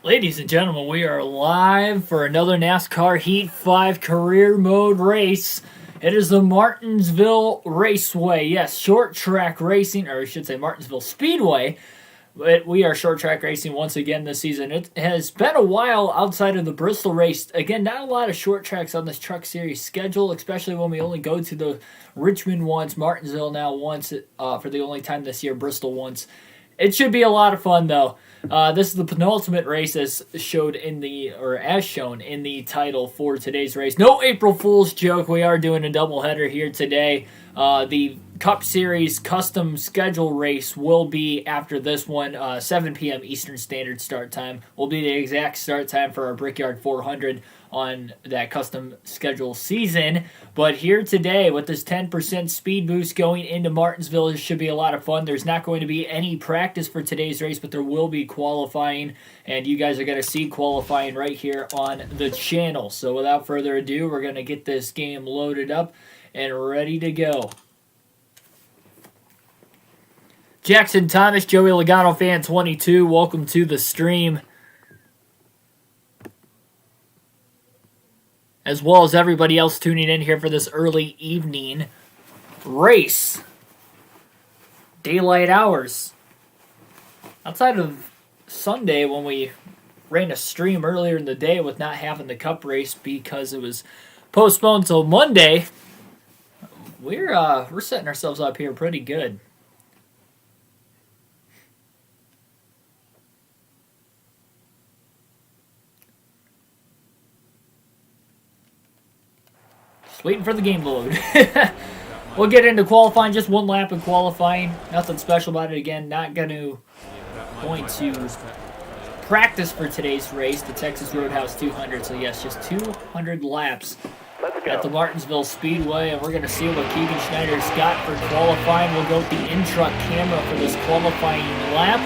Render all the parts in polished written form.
Ladies and gentlemen, we are live for another NASCAR Heat 5 career mode race. It is the Martinsville Raceway. Yes, short track racing, or I should say Martinsville Speedway. But we are short track racing once again this season. It has been a while outside of the Bristol race. Again, not a lot of short tracks on this Truck Series schedule, especially when we only go to the Richmond once, Martinsville now once, for the only time this year, Bristol once. It should be a lot of fun, though. This is the penultimate race as shown in the title for today's race. No April Fool's joke. We are doing a doubleheader here today. The Cup Series custom schedule race will be after this one. 7 p.m. Eastern Standard start time will be the exact start time for our Brickyard 400 on that custom schedule season. But here today, with this 10% speed boost going into Martinsville, it should be a lot of fun. There's not going to be any practice for today's race, but there will be qualifying, and you guys are going to see qualifying right here on the channel. So without further ado, we're going to get this game loaded up and ready to go. Jackson Thomas, Joey Logano fan 22, welcome to the stream. As well as everybody else tuning in here for this early evening race. Daylight hours. Outside of Sunday when we ran a stream earlier in the day with not having the Cup race because it was postponed till Monday, we're setting ourselves up here pretty good. Just waiting for the game to load. We'll get into qualifying. Just one lap of qualifying. Nothing special about it. Again, not going to practice for today's race, the Texas Roadhouse 200. So yes, just 200 laps at the Martinsville Speedway. And we're going to see what Keegan Schneider's got for qualifying. We'll go with the in-truck camera for this qualifying lap.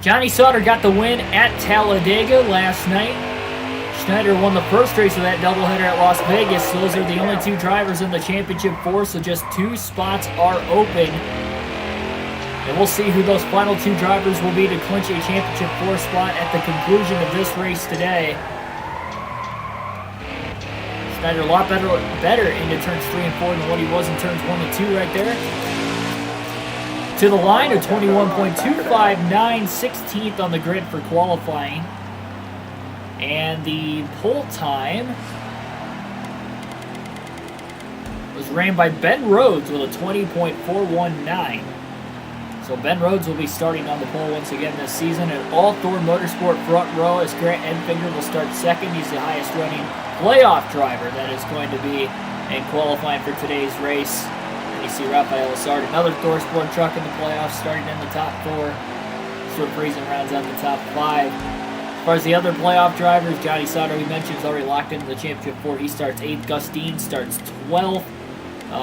Johnny Sauter got the win at Talladega last night. Schneider won the first race of that doubleheader at Las Vegas. Those are the only two drivers in the championship four, so just 2 spots are open. And we'll see who those final 2 drivers will be to clinch a championship 4 spot at the conclusion of this race today. Schneider a lot better into turns 3 and 4 than what he was in turns 1 and 2 right there. To the line of 21.259, 16th on the grid for qualifying. And the pole time was ran by Ben Rhodes with a 20.419. So Ben Rhodes will be starting on the pole once again this season. And all Thor Motorsport front row as Grant Enfinger will start second. He's the highest running playoff driver that is going to be in qualifying for today's race. You see Rafael Assard, another Thor Sport truck in the playoffs, starting in the top 4. Stuart Friesen rounds out the top 5. As far as the other playoff drivers, Johnny Sauter, we mentioned, is already locked into the championship 4. He starts 8th. Gus Dean starts 12th.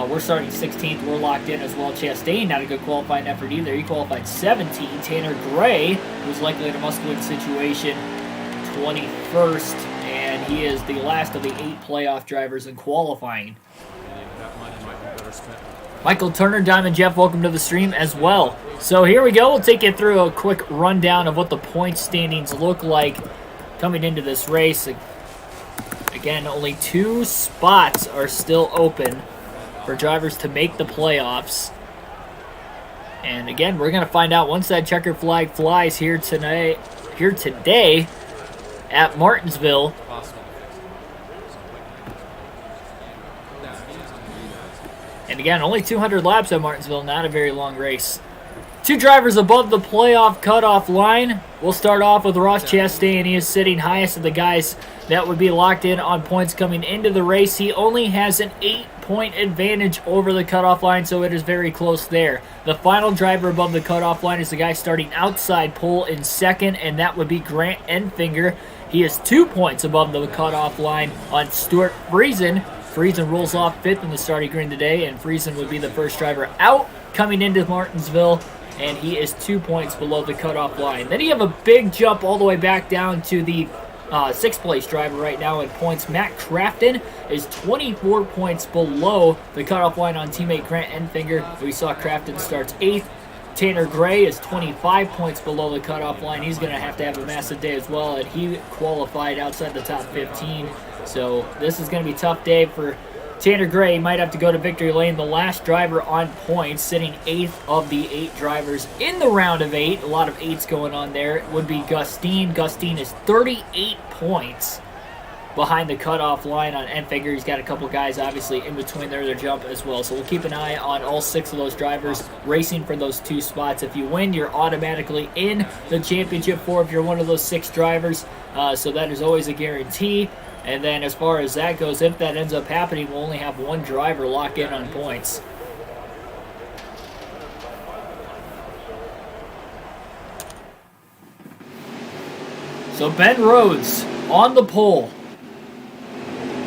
We're starting 16th. We're locked in as well. Chastain, not a good qualifying effort either. He qualified 17th. Tanner Gray, who's likely in a must-win situation, 21st. And he is the last of the 8 playoff drivers in qualifying. Michael Turner, Diamond Jeff, welcome to the stream as well. So here we go. We'll take you through a quick rundown of what the point standings look like coming into this race. Again, only 2 spots are still open for drivers to make the playoffs. And again, we're going to find out once that checker flag flies here today at Martinsville. And again, only 200 laps at Martinsville, not a very long race. 2 drivers above the playoff cutoff line. We'll start off with Ross Chastain. He is sitting highest of the guys that would be locked in on points coming into the race. He only has an 8-point advantage over the cutoff line, so it is very close there. The final driver above the cutoff line is the guy starting outside pole in second, and that would be Grant Enfinger. He is 2 points above the cutoff line on Stuart Friesen. Friesen rolls off 5th in the starting grid today, and Friesen would be the first driver out coming into Martinsville, and he is 2 points below the cutoff line. Then you have a big jump all the way back down to the 6th place driver right now in points. Matt Crafton is 24 points below the cutoff line on teammate Grant Enfinger. We saw Crafton starts 8th. Tanner Gray is 25 points below the cutoff line. He's going to have a massive day as well, and he qualified outside the top 15. So this is going to be a tough day for Tanner Gray. He might have to go to victory lane. The last driver on points, sitting 8th of the 8 drivers in the round of 8. A lot of 8s going on there. It would be Gustine. Gustine is 38 points behind the cutoff line on Enfinger. He's got a couple guys obviously in between their jump as well. So we'll keep an eye on all 6 of those drivers racing for those 2 spots. If you win, you're automatically in the championship 4 if you're one of those 6 drivers. So that is always a guarantee. And then as far as that goes, if that ends up happening, we'll only have 1 driver lock in on points. So Ben Rhodes on the pole.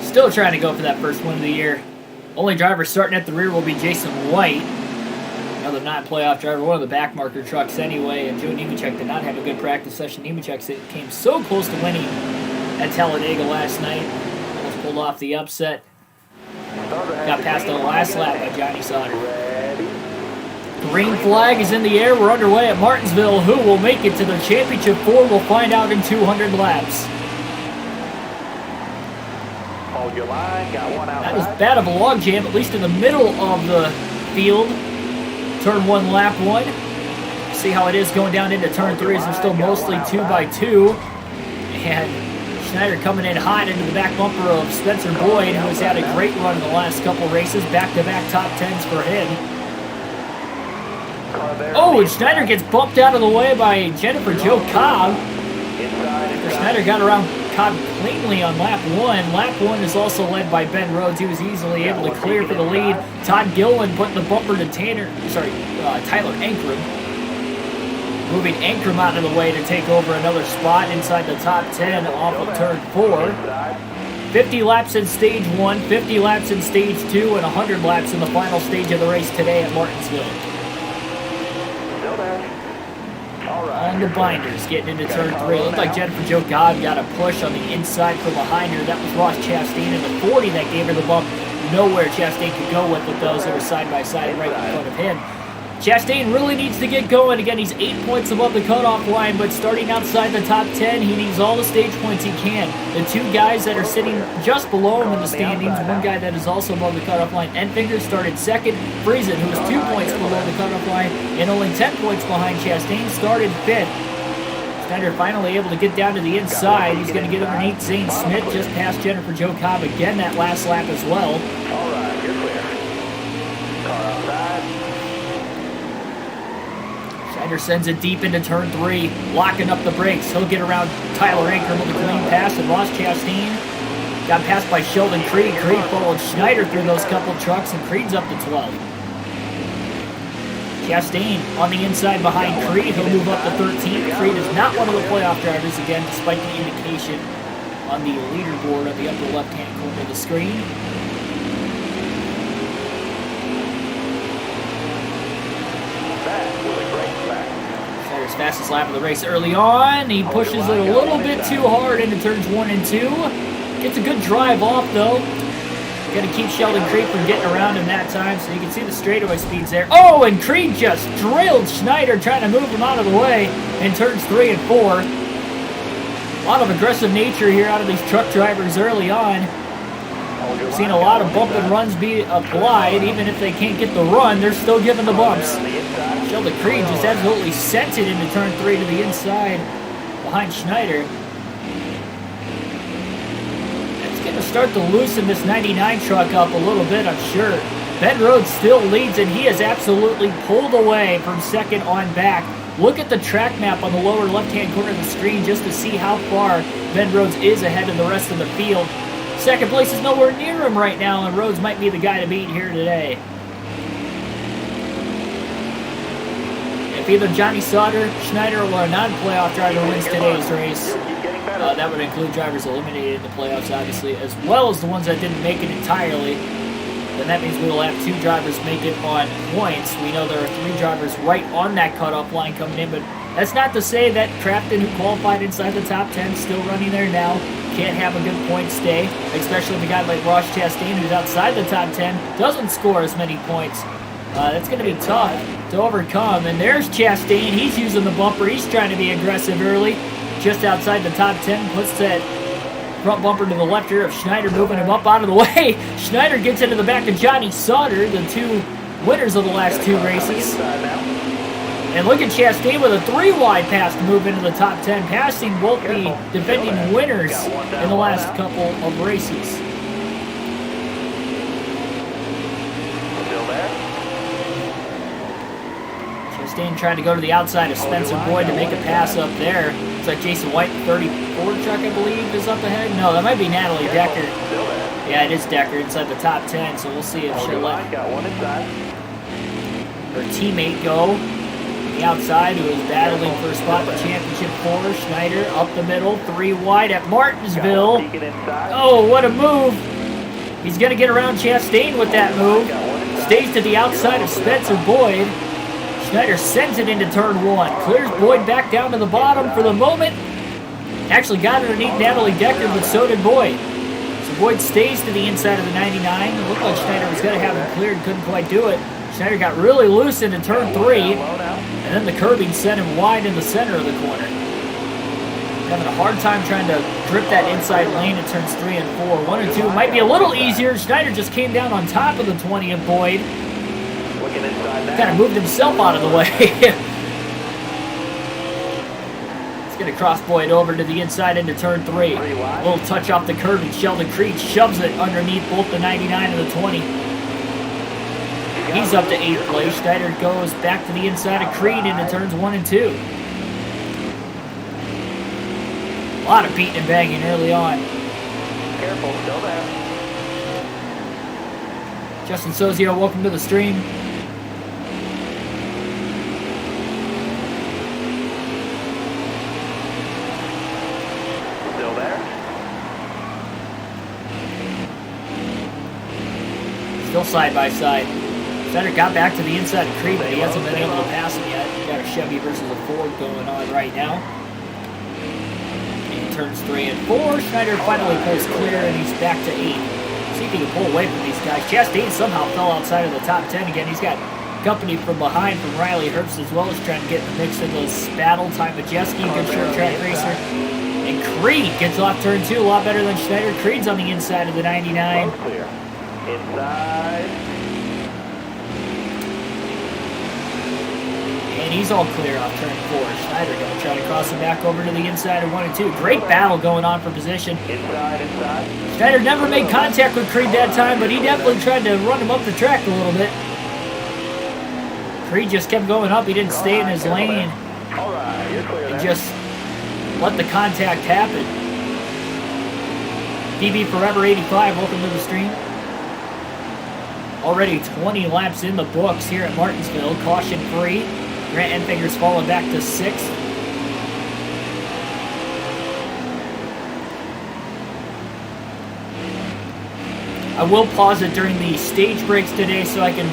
Still trying to go for that first win of the year. Only driver starting at the rear will be Jason White. Another non-playoff driver, one of the back marker trucks anyway. And Joe Nemechek did not have a good practice session. Nemechek came so close to winning at Talladega last night. Almost pulled off the upset. Got past on the last lap by Johnny Sauter. Green flag is in the air. We're underway at Martinsville. Who will make it to the championship 4? We'll find out in 200 laps. That is bad of a log jam, at least in the middle of the field. Turn 1, lap 1. See how it is going down into turn 3 as they're still mostly 2x2. And Schneider coming in hot into the back bumper of Spencer Boyd, who has had a great run in the last couple races. Back-to-back top 10s for him. Oh, and Schneider gets bumped out of the way by Jennifer Jo Cobb. Schneider got around Cobb cleanly on lap 1. Lap 1 is also led by Ben Rhodes. He was easily able to clear for the lead. Todd Gillen putting the bumper to Tyler Ankrum. Moving Ankrum out of the way to take over another spot inside the top 10 off of turn 4. 50 laps in stage 1, 50 laps in stage 2, and 100 laps in the final stage of the race today at Martinsville. On the binders, getting into turn 3. It looked like Jennifer Jo Cobb got a push on the inside from behind her. That was Ross Chastain in the 40 that gave her the bump. Nowhere Chastain could go with those that were side by side right in front of him. Chastain really needs to get going. Again, he's 8 points above the cutoff line, but starting outside the top 10, he needs all the stage points he can. The 2 guys that are sitting just below him in the standings, one guy that is also above the cutoff line, Enfinger started second. Friesen, who is 2 points below the cutoff line and only 10 points behind Chastain, started 5th. Schneider finally able to get down to the inside. He's going to get underneath Zane Smith, just past Jennifer Jo Cobb again that last lap as well. All right, you're clear. Car outside. Schneider sends it deep into turn 3, locking up the brakes. He'll get around Tyler Ankrum with a clean pass, and Ross Chastain got passed by Sheldon Creed. Creed followed Schneider through those couple trucks, and Creed's up to 12. Chastain on the inside behind Creed. He'll move up to 13. Creed is not one of the playoff drivers again, despite the indication on the leaderboard on the upper left-hand corner of the screen. Schneider's fastest lap of the race early on. He pushes it a little bit too hard into turns 1 and 2. Gets a good drive off though. Got to keep Sheldon Creed from getting around him that time, so you can see the straightaway speeds there. Oh, and Creed just drilled Schneider, trying to move him out of the way in turns 3 and 4. A lot of aggressive nature here out of these truck drivers early on. We've seen a lot of bump and runs be applied. Even if they can't get the run, they're still giving the bumps. Sheldon Creed just absolutely sent it into turn 3 to the inside behind Schneider. Going to start to loosen this 99 truck up a little bit, I'm sure. Ben Rhodes still leads, and he is absolutely pulled away from second on back. Look at the track map on the lower left-hand corner of the screen just to see how far Ben Rhodes is ahead of the rest of the field. Second place is nowhere near him right now, and Rhodes might be the guy to beat here today. If either Johnny Sauter, Schneider, or a non-playoff driver wins today's race, that would include drivers eliminated in the playoffs, obviously, as well as the ones that didn't make it entirely. Then that means we will have 2 drivers make it on points. We know there are 3 drivers right on that cutoff line coming in, but that's not to say that Crafton, who qualified inside the top 10, still running there now, can't have a good point stay, especially if a guy like Ross Chastain, who's outside the top 10, doesn't score as many points. That's going to be tough. to overcome. And there's Chastain. He's using the bumper. He's trying to be aggressive early. Just outside the top 10. Puts that front bumper to the left here of Schneider, moving him up out of the way. Schneider gets into the back of Johnny Sauter, the two winners of the last two races. And look at Chastain with a 3-wide pass to move into the top 10, passing both the defending winners in the last couple of races. Still there. Chastain trying to go to the outside of Spencer Boyd to make a pass up there. It's like Jason White, 34 truck, I believe, is up ahead. No, that might be Natalie Decker. Still there. Yeah, it is Decker inside the top 10, so we'll see if she'll let Got one inside. her teammate go. The outside, who is battling for a spot in the championship for Schneider, up the middle, 3 wide at Martinsville. Peeking inside. Oh, what a move! He's going to get around Chastain with that move. Stays to the outside of Spencer Boyd. Schneider sends it into turn 1. Clears Boyd back down to the bottom for the moment. Actually got underneath Natalie Decker, but so did Boyd. So Boyd stays to the inside of the 99. It looked like Schneider was going to have him cleared, couldn't quite do it. Schneider got really loose into turn 3, and then the curbing sent him wide in the center of the corner. Having a hard time trying to grip that inside lane in turns 3 and 4. 1 and 2 might be a little easier. Schneider just came down on top of the 20 of Boyd. Looking inside now. Kind of moved himself out of the way. He's going to cross Boyd over to the inside into turn 3. A little touch off the curb, and Sheldon Creed shoves it underneath both the 99 and the 20. He's up to 8th place. Schneider goes back to the inside of Creed into turns 1 and 2. A lot of beating and banging early on. Careful, still there. Justin Sozio, welcome to the stream. Still there. Still side by side. Schneider got back to the inside of Creed, but he hasn't been able to pass him yet. He's got a Chevy versus a Ford going on right now. In turns 3 and 4, Schneider finally pulls clear, and he's back to 8th. See if he can pull away from these guys. Chastain somehow fell outside of the top 10 again. He's got company from behind from Riley Herbst, as well as trying to get in the mix of those Battle, Ty Majeski, good short track racer. And Creed gets off turn 2 a lot better than Schneider. Creed's on the inside of the 99. Both clear. Inside. And he's all clear off turn 4. Schneider going to try to cross him back over to the inside of 1 and 2. Great battle going on for position. Inside. Schneider never made contact with Creed that time, but he definitely tried to run him up the track a little bit. Creed just kept going up. He didn't stay in his lane All right, you're clear and there. just let the contact happen. DB Forever 85, welcome to the stream. Already 20 laps in the books here at Martinsville, caution free. Grant Enfinger's falling back to 6th. I will pause it during the stage breaks today so I can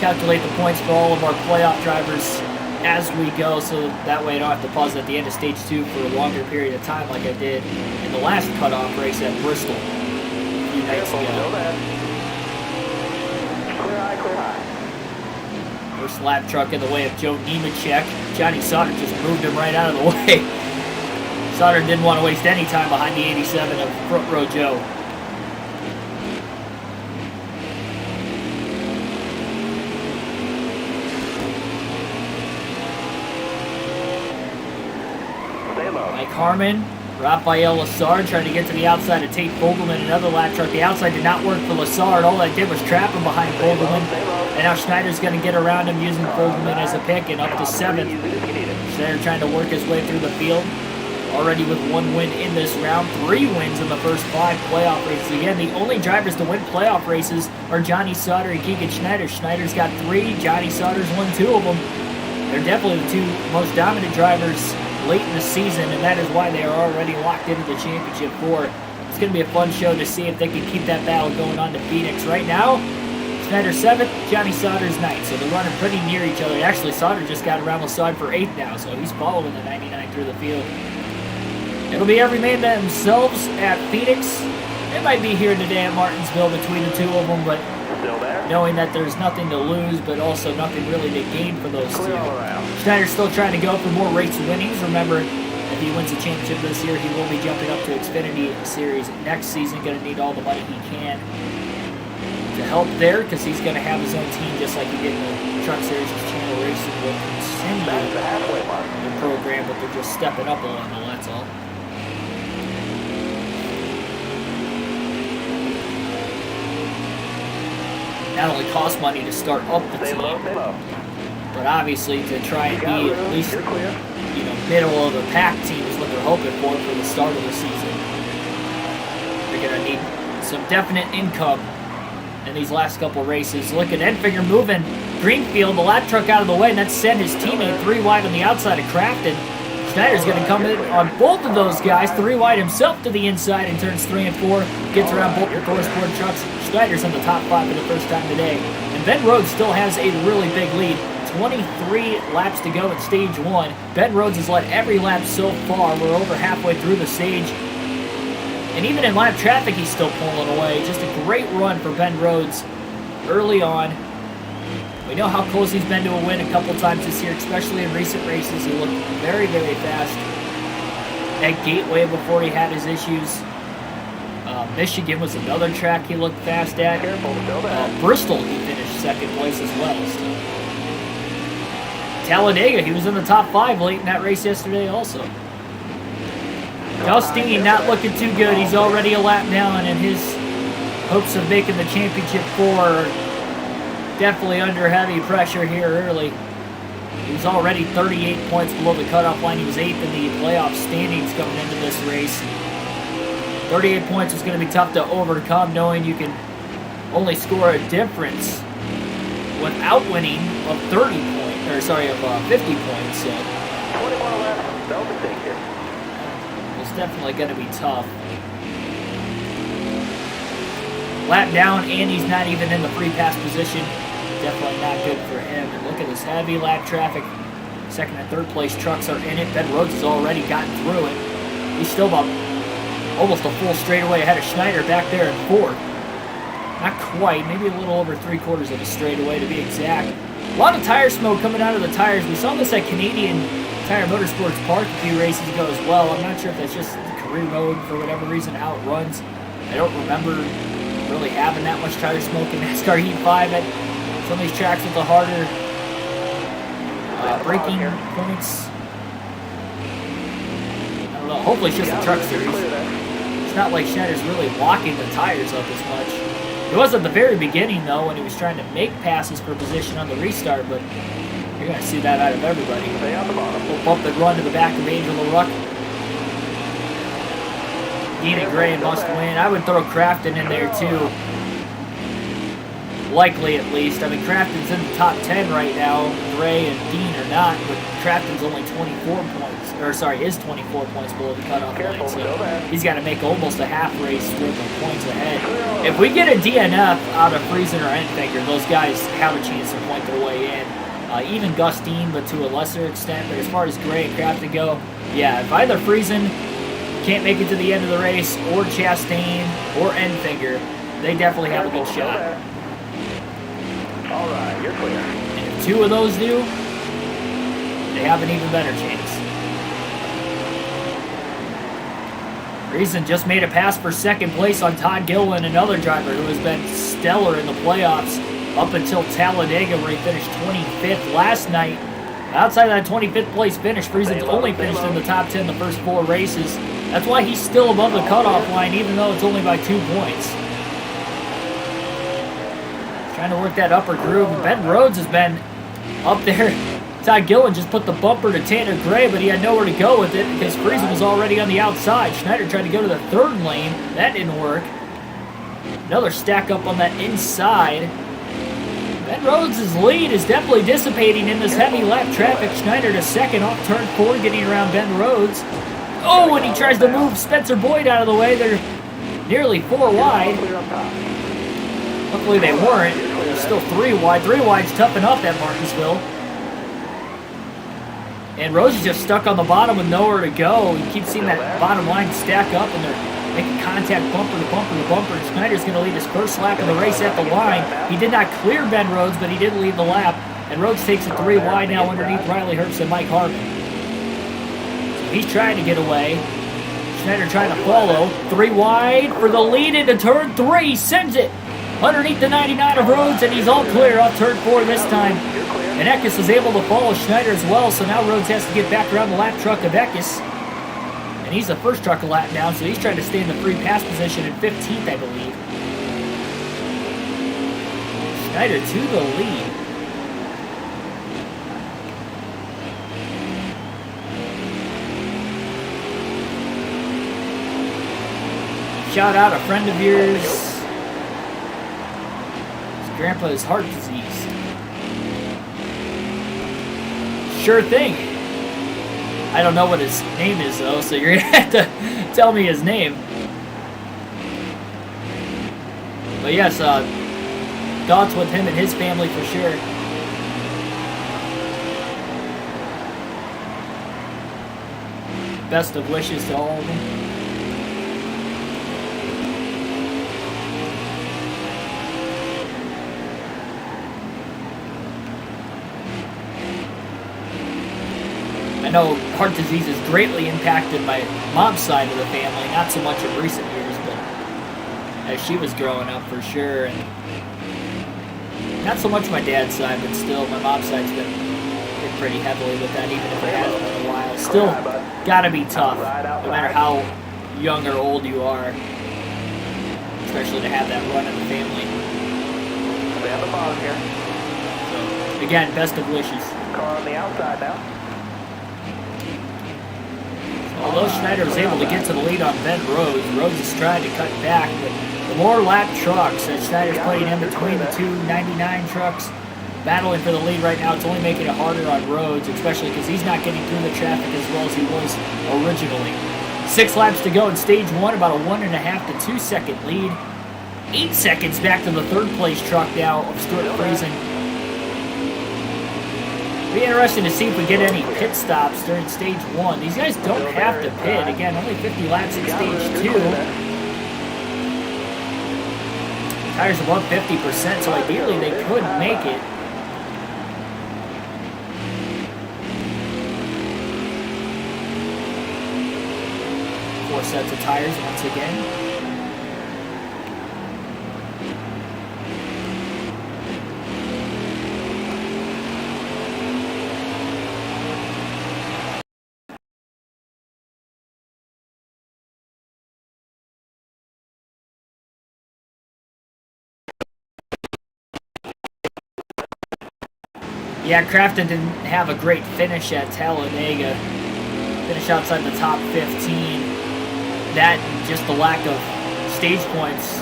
calculate the points for all of our playoff drivers as we go, so that way I don't have to pause at the end of stage 2 for a longer period of time like I did in the last cutoff race at Bristol a few nights Careful, still ago. there. Clear high, clear high. First lap truck in the way of Joe Nemechek. Johnny Sauter just moved him right out of the way. Sauter didn't want to waste any time behind the 87 of Front Row Joe. Stay low. Mike Harmon, Rafael Lessard trying to get to the outside of Tate Fogelman. Another lap truck. The outside did not work for Lessard. All that did was trap him behind Fogelman. And now Schneider's going to get around him using Fogelman as a pick and up to 7th. Schneider trying to work his way through the field. Already with 1 win in this round. 3 wins in the first 5 playoff races. Again, the only drivers to win playoff races are Johnny Sauter and Keegan Schneider. Schneider's got 3. Johnny Sauter's won 2 of them. They're definitely the 2 most dominant drivers late in the season, and that is why they are already locked into the championship 4. It's going to be a fun show to see if they can keep that battle going on to Phoenix. Right now, Schneider 7th, Johnny Sauter's 9th, so they're running pretty near each other. Actually, Sauter just got around Lessard for 8th now, so he's following the 99 through the field. It'll be every man themselves at Phoenix. It might be here today at Martinsville between the 2 of them, but Still there. knowing that there's nothing to lose, but also nothing really to gain for those Clear all two. around. Schneider's still trying to go for more race winnings. Remember, if he wins the championship this year, he will be jumping up to Xfinity Series next season. Going to need all the money he can to help there, because he's going to have his own team just like he did in the Truck Series. His Channel Racing will continue That's the halfway mark. the program, but they're just stepping up a little, that's all. Not only costs money to start up the Stay low, team, stay low. but obviously to try and Got be room. at least, You're clear. you know, middle of the pack team is what they're hoping for the start of the season. They're going to need some definite income in these last couple races. Look at Enfinger moving Greenfield, the lap truck out of the way, and that sent his teammate 3 wide on the outside of Crafton. Schneider's going to come in on both of those guys, 3 wide himself to the inside in turns 3 and 4. Gets around both the Thorsport trucks. Schneider's in the top 5 for the first time today. And Ben Rhodes still has a really big lead. 23 laps to go at stage 1. Ben Rhodes has led every lap so far. We're over halfway through the stage. And even in lap traffic, he's still pulling away. Just a great run for Ben Rhodes early on. We know how close he's been to a win a couple times this year, especially in recent races. He looked very, very fast at Gateway before he had his issues. Michigan was another track he looked fast at. Careful, still there. Bristol, he finished second place as well. So. Talladega, he was in the top 5 late in that race yesterday also. Dustin not looking too good. He's already a lap down, and his hopes of making the championship 4 are definitely under heavy pressure here early. He was already 38 points below the cutoff line. He was 8th in the playoff standings coming into this race. 38 points was going to be tough to overcome, knowing you can only score a difference without winning of 50 points. So 21 laps. Don't mistake here. it's definitely going to be tough. Lap down, and he's not even in the free pass position. Definitely not good for him. And look at this heavy lap traffic. Second and third place trucks are in it. Ben Rhodes has already gotten through it. He's still about almost a full straightaway ahead of Schneider back there in 4th. Not quite, maybe a little over 3/4 of a straightaway to be exact. A lot of tire smoke coming out of the tires. We saw this at Canadian Tire Motorsports Park a few races ago as well. I'm not sure if that's just the career mode for whatever reason, how it runs. I don't remember really having that much tire smoke in NASCAR Heat 5 at some of these tracks with the harder braking points. I don't know. Hopefully it's just the truck series. It's not like Schneider's really locking the tires up as much. It was at the very beginning, though, when he was trying to make passes for position on the restart, but you're going to see that out of everybody. Stay on the bottom. We'll bump and run to the back of Angel LaRuck. Dean and Gray must win. I would throw Crafton in there, too. Likely, at least. I mean, Crafton's in the top 10 right now. Gray and Dean are not, but Crafton's only 24 points. Or, sorry, is 24 points below the cutoff line. So he's got to make almost a half race strip of points ahead. If we get a DNF out of Friesen or Enfinger, those guys have a chance to point their way in. Even Gus Dean, but to a lesser extent. But as far as Gray and Crafton go, yeah, if either Friesen can't make it to the end of the race, or Chastain, or Enfinger, they definitely have a good shot. All right, you're clear. And if 2 of those do, they have an even better chance. Friesen just made a pass for second place on Todd Gilliland, another driver who has been stellar in the playoffs up until Talladega, where he finished 25th last night. Outside of that 25th place finish, Friesen's only finished in the top 10 the first 4 races. That's why he's still above the cutoff line, even though it's only by 2 points. Trying to work that upper groove. Ben Rhodes has been up there. Todd Gilliland just put the bumper to Tanner Gray, but he had nowhere to go with it because Friesen was already on the outside. Schneider tried to go to the 3rd lane. That didn't work. Another stack up on that inside. Ben Rhodes' lead is definitely dissipating in this heavy lap traffic. Schneider to 2nd off turn 4, getting around Ben Rhodes. Oh, and he tries to move Spencer Boyd out of the way. They're nearly 4 wide. Luckily they weren't. They're still 3 wide. 3 wide's tough enough at Martinsville. And Rhodes is just stuck on the bottom with nowhere to go. You keep seeing that bottom line stack up, and they're making contact bumper to bumper to bumper. And Schneider's going to lead his first lap of the race at the line. He did not clear Ben Rhodes, but he did lead the lap. And Rhodes takes it 3 wide now underneath Riley Herbst and Mike Harmon. So he's trying to get away. Schneider trying to follow. 3 wide for the lead into turn 3. Sends it underneath the 99 of Rhodes, and he's all clear off turn 4 this time. And Eckes is able to follow Schneider as well, so now Rhodes has to get back around the lap truck of Eckes. And he's the first truck a lap down, so he's trying to stay in the free pass position in 15th, I believe. Schneider to the lead. Shout out a friend of yours. His grandpa has heart disease. Sure thing. I don't know what his name is though, so you're gonna have to tell me his name. But yes, thoughts with him and his family for sure. Best of wishes to all of them. I know heart disease has greatly impacted my mom's side of the family, not so much in recent years, but as she was growing up for sure. And not so much my dad's side, but still my mom's side's been hit pretty heavily with that, even if it has been a while. Still gotta be tough, no matter how young or old you are, especially to have that run in the family. Stay on the bottom here. So, again, best of wishes. Car on the outside now. Although Schneider was able to get to the lead on Ben Rhodes, Rhodes is trying to cut back, but the more lap trucks that Schneider's putting in between the two 99 trucks, battling for the lead right now, it's only making it harder on Rhodes, especially because he's not getting through the traffic as well as he was originally. 6 laps to go in stage 1, about a 1.5 to 2 second lead. 8 seconds back to the third place truck now of Stuart Friesen. Be interesting to see if we get any pit stops during stage 1. These guys don't have to pit. Again, only 50 laps in stage 2. Tires above 50%, so ideally they could make it. Four sets of tires once again. Yeah, Crafton didn't have a great finish at Talladega. Finish outside the top 15. That and just the lack of stage points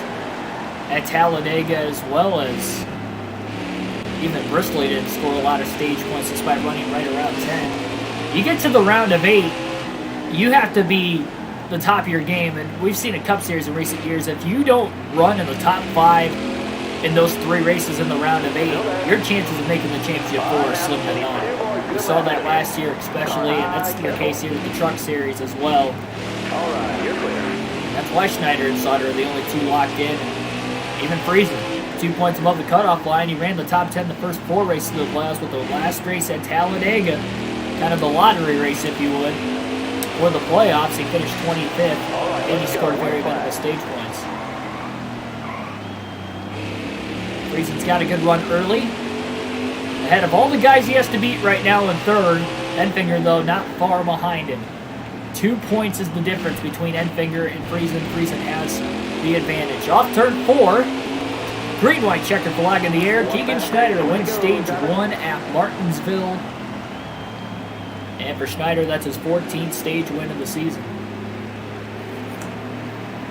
at Talladega, as well as even Bristol didn't score a lot of stage points despite running right around 10. You get to the round of 8, you have to be the top of your game, and we've seen a Cup Series in recent years. If you don't run in the top 5 in those 3 races in the round of 8, your chances of making the championship 4 are slim to none. We saw that last year especially, and that's the case here with the Truck Series as well. Alright, you're clear. That's why Schneider and Sauter are the only 2 locked in. Even Friesen, 2 points above the cutoff line. He ran the top 10 the first 4 races of the playoffs, with the last race at Talladega, kind of the lottery race, if you would. For the playoffs, he finished 25th, and he scored very minimal stage points. Friesen's got a good run early. Ahead of all the guys he has to beat right now in third. Enfinger, though, not far behind him. 2 points is the difference between Enfinger and Friesen. Friesen has the advantage. Off turn 4. Green-white checker flag in the air. Keegan Schneider wins stage 1 at Martinsville. And for Schneider, that's his 14th stage win of the season.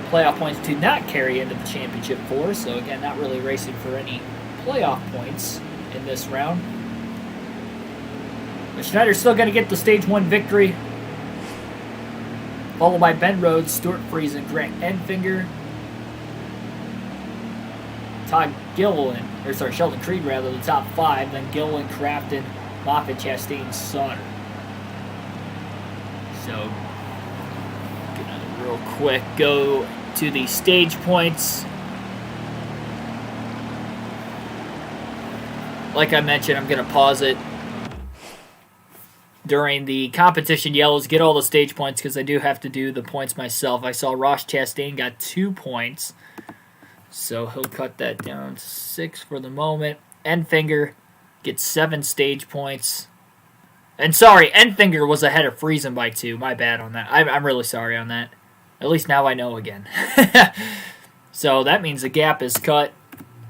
Playoff points do not carry into the championship 4, so again, not really racing for any playoff points in this round. But Schneider's still going to get the stage 1 victory, followed by Ben Rhodes, Stuart Friesen, Grant Enfinger, Todd Gilliland, or sorry, Sheldon Creed rather, the top 5, then Gilliland, Crafton, Moffitt, Chastain, Sauter. So, get another real quick go to the stage points. Like I mentioned, I'm going to pause it during the competition yellows, get all the stage points because I do have to do the points myself. I saw Ross Chastain got 2 points, so he'll cut that down to 6 for the moment. Enfinger gets 7 stage points. And sorry, Enfinger was ahead of Friesen by 2. My bad on that. I'm really sorry on that. At least now I know again. So that means the gap is cut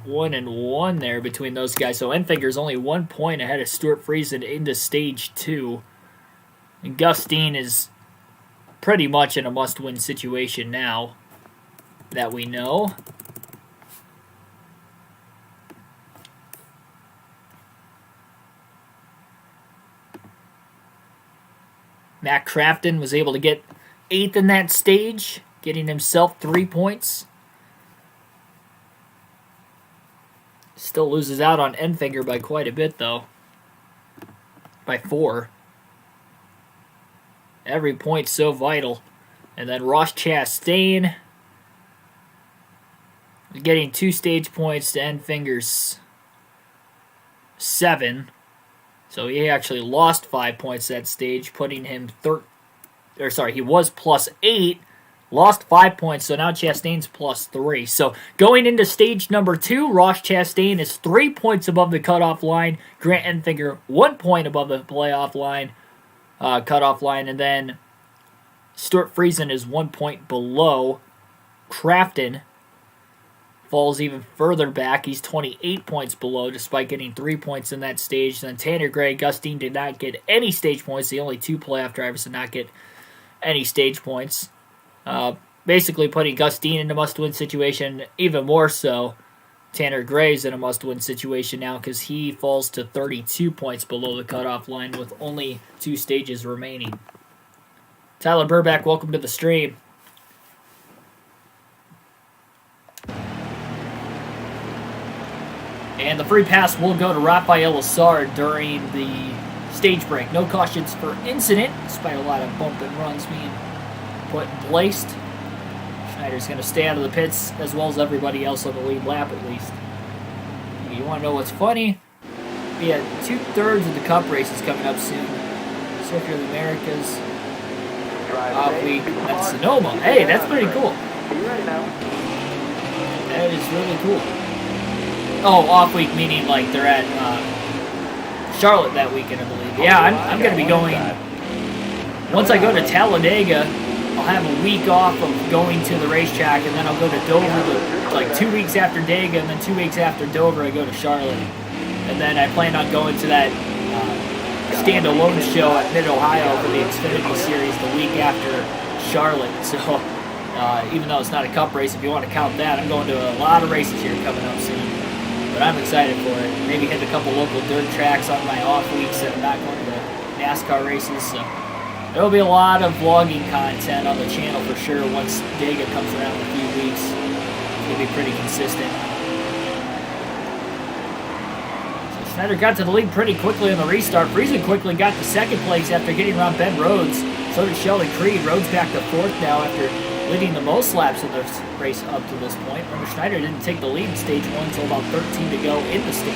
1-1 there between those guys. So Enfinger's only 1 point ahead of Stuart Friesen into stage 2. And Gustine is pretty much in a must-win situation now that we know. Matt Crafton was able to get 8th in that stage, getting himself 3 points. Still loses out on Enfinger by quite a bit, though. By 4. Every point's so vital. And then Ross Chastain getting 2 stage points to Enfinger's 7. So he actually lost 5 points that stage, putting him he was plus 8, lost 5 points, so now Chastain's plus 3. So going into stage number 2, Ross Chastain is 3 points above the cutoff line. Grant Enfinger 1 point above the playoff line, cutoff line, and then Stuart Friesen is 1 point below. Crafton falls even further back. He's 28 points below, despite getting 3 points in that stage. Then Tanner Gray, Gustine did not get any stage points. The only 2 playoff drivers did not get any stage points. Basically putting Gustine in a must-win situation. Even more so, Tanner Gray's in a must-win situation now because he falls to 32 points below the cutoff line with only 2 stages remaining. Tyler Burback, welcome to the stream. And the free pass will go to Rafael Lessard during the stage break. No cautions for incident, despite a lot of bump and runs being put and placed. Schneider's going to stay out of the pits, as well as everybody else on the lead lap at least. You want to know what's funny? We had 2/3 of the Cup races coming up soon. Circuit of the Americas, off week at Sonoma. Hey, that's pretty cool. That is really cool. Oh, off week meaning like they're at Charlotte that weekend, I believe. Yeah, I'm going to be going. Once I go to Talladega, I'll have a week off of going to the racetrack, and then I'll go to Dover like 2 weeks after Dega, and then 2 weeks after Dover I go to Charlotte. And then I plan on going to that standalone show at Mid-Ohio for the Xfinity Series the week after Charlotte. So even though it's not a Cup race, if you want to count that, I'm going to a lot of races here coming up soon. But I'm excited for it. Maybe hit a couple local dirt tracks on my off weeks that I'm not going to NASCAR races. So there will be a lot of vlogging content on the channel for sure once Dega comes around in a few weeks. It'll be pretty consistent. So Schneider got to the lead pretty quickly on the restart. Friesen quickly got to second place after getting around Ben Rhodes. So did Sheldon Creed. Rhodes back to 4th now after leading the most laps in the race up to this point. Remember, Schneider didn't take the lead in stage 1 until about 13 to go in the stage.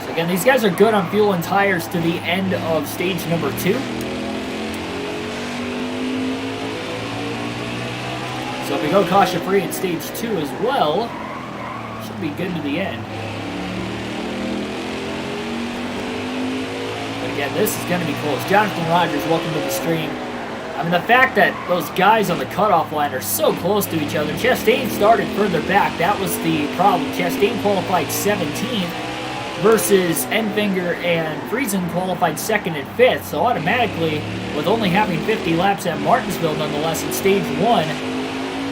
So again, these guys are good on fuel and tires to the end of stage number 2. So if we go caution-free in stage 2 as well, should be good to the end. Again, this is going to be close. Jonathan Rogers, welcome to the stream. I mean, the fact that those guys on the cutoff line are so close to each other. Chastain started further back. That was the problem. Chastain qualified 17th versus Enfinger and Friesen qualified 2nd and 5th. So automatically, with only having 50 laps at Martinsville nonetheless in stage 1,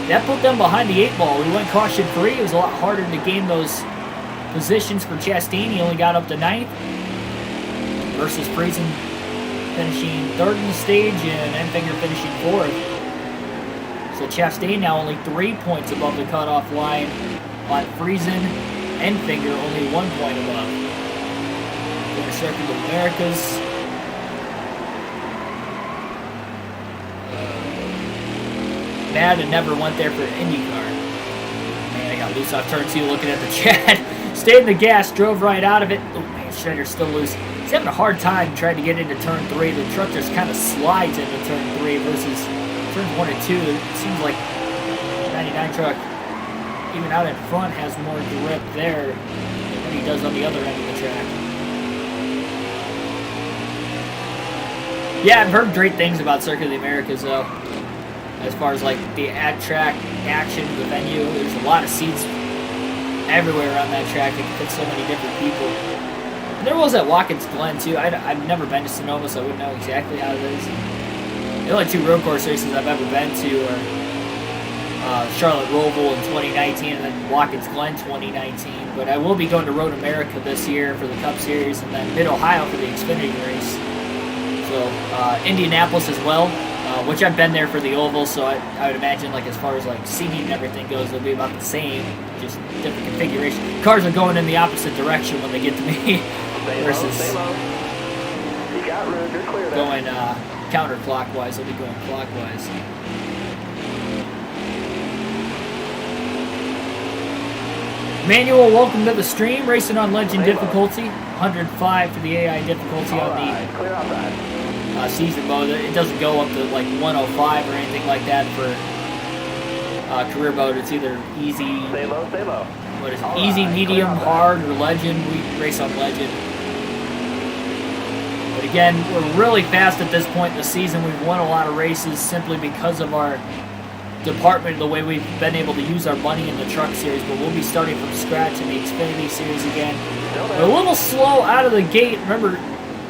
that put them behind the 8 ball. We went caution-free. It was a lot harder to gain those positions for Chastain. He only got up to 9th. Versus Friesen finishing 3rd in the stage and Enfinger finishing 4th. So Chastain now only 3 points above the cutoff line on Friesen. Enfinger only 1 point above. Going to Circuit of the Americas. mad and never went there for IndyCar. Man, I got loose off turn 2 looking at the chat. Stayed in the gas, drove right out of it. Oh man, Schneider's still loose. He's having a hard time trying to get into turn 3. The truck just kind of slides into turn 3 versus turns 1 and 2. It seems like the 99 truck, even out in front, has more grip there than what he does on the other end of the track. Yeah, I've heard great things about Circuit of the Americas, though. As far as like the at-track action, the venue, there's a lot of seats everywhere around that track. It can fit so many different people. And there was at Watkins Glen, too. I've never been to Sonoma, so I wouldn't know exactly how it is. The only 2 road course races I've ever been to are Charlotte Roval in 2019 and then Watkins Glen 2019. But I will be going to Road America this year for the Cup Series and then Mid-Ohio for the Xfinity race. So Indianapolis as well, which I've been there for the Oval, so I would imagine like as far as like seating and everything goes, it'll be about the same, just different configuration. Cars are going in the opposite direction when they get to me versus going counterclockwise. They'll be going clockwise. Manuel, welcome to the stream. Racing on Legend difficulty, 105 for the AI difficulty on the season mode. It doesn't go up to like 105 or anything like that for career mode. It's either easy, what is it? Easy, medium, hard, or Legend. We race on Legend. But again, we're really fast at this point in the season. We've won a lot of races simply because of our department, the way we've been able to use our money in the truck series, but we'll be starting from scratch in the Xfinity series again. We're a little slow out of the gate. Remember,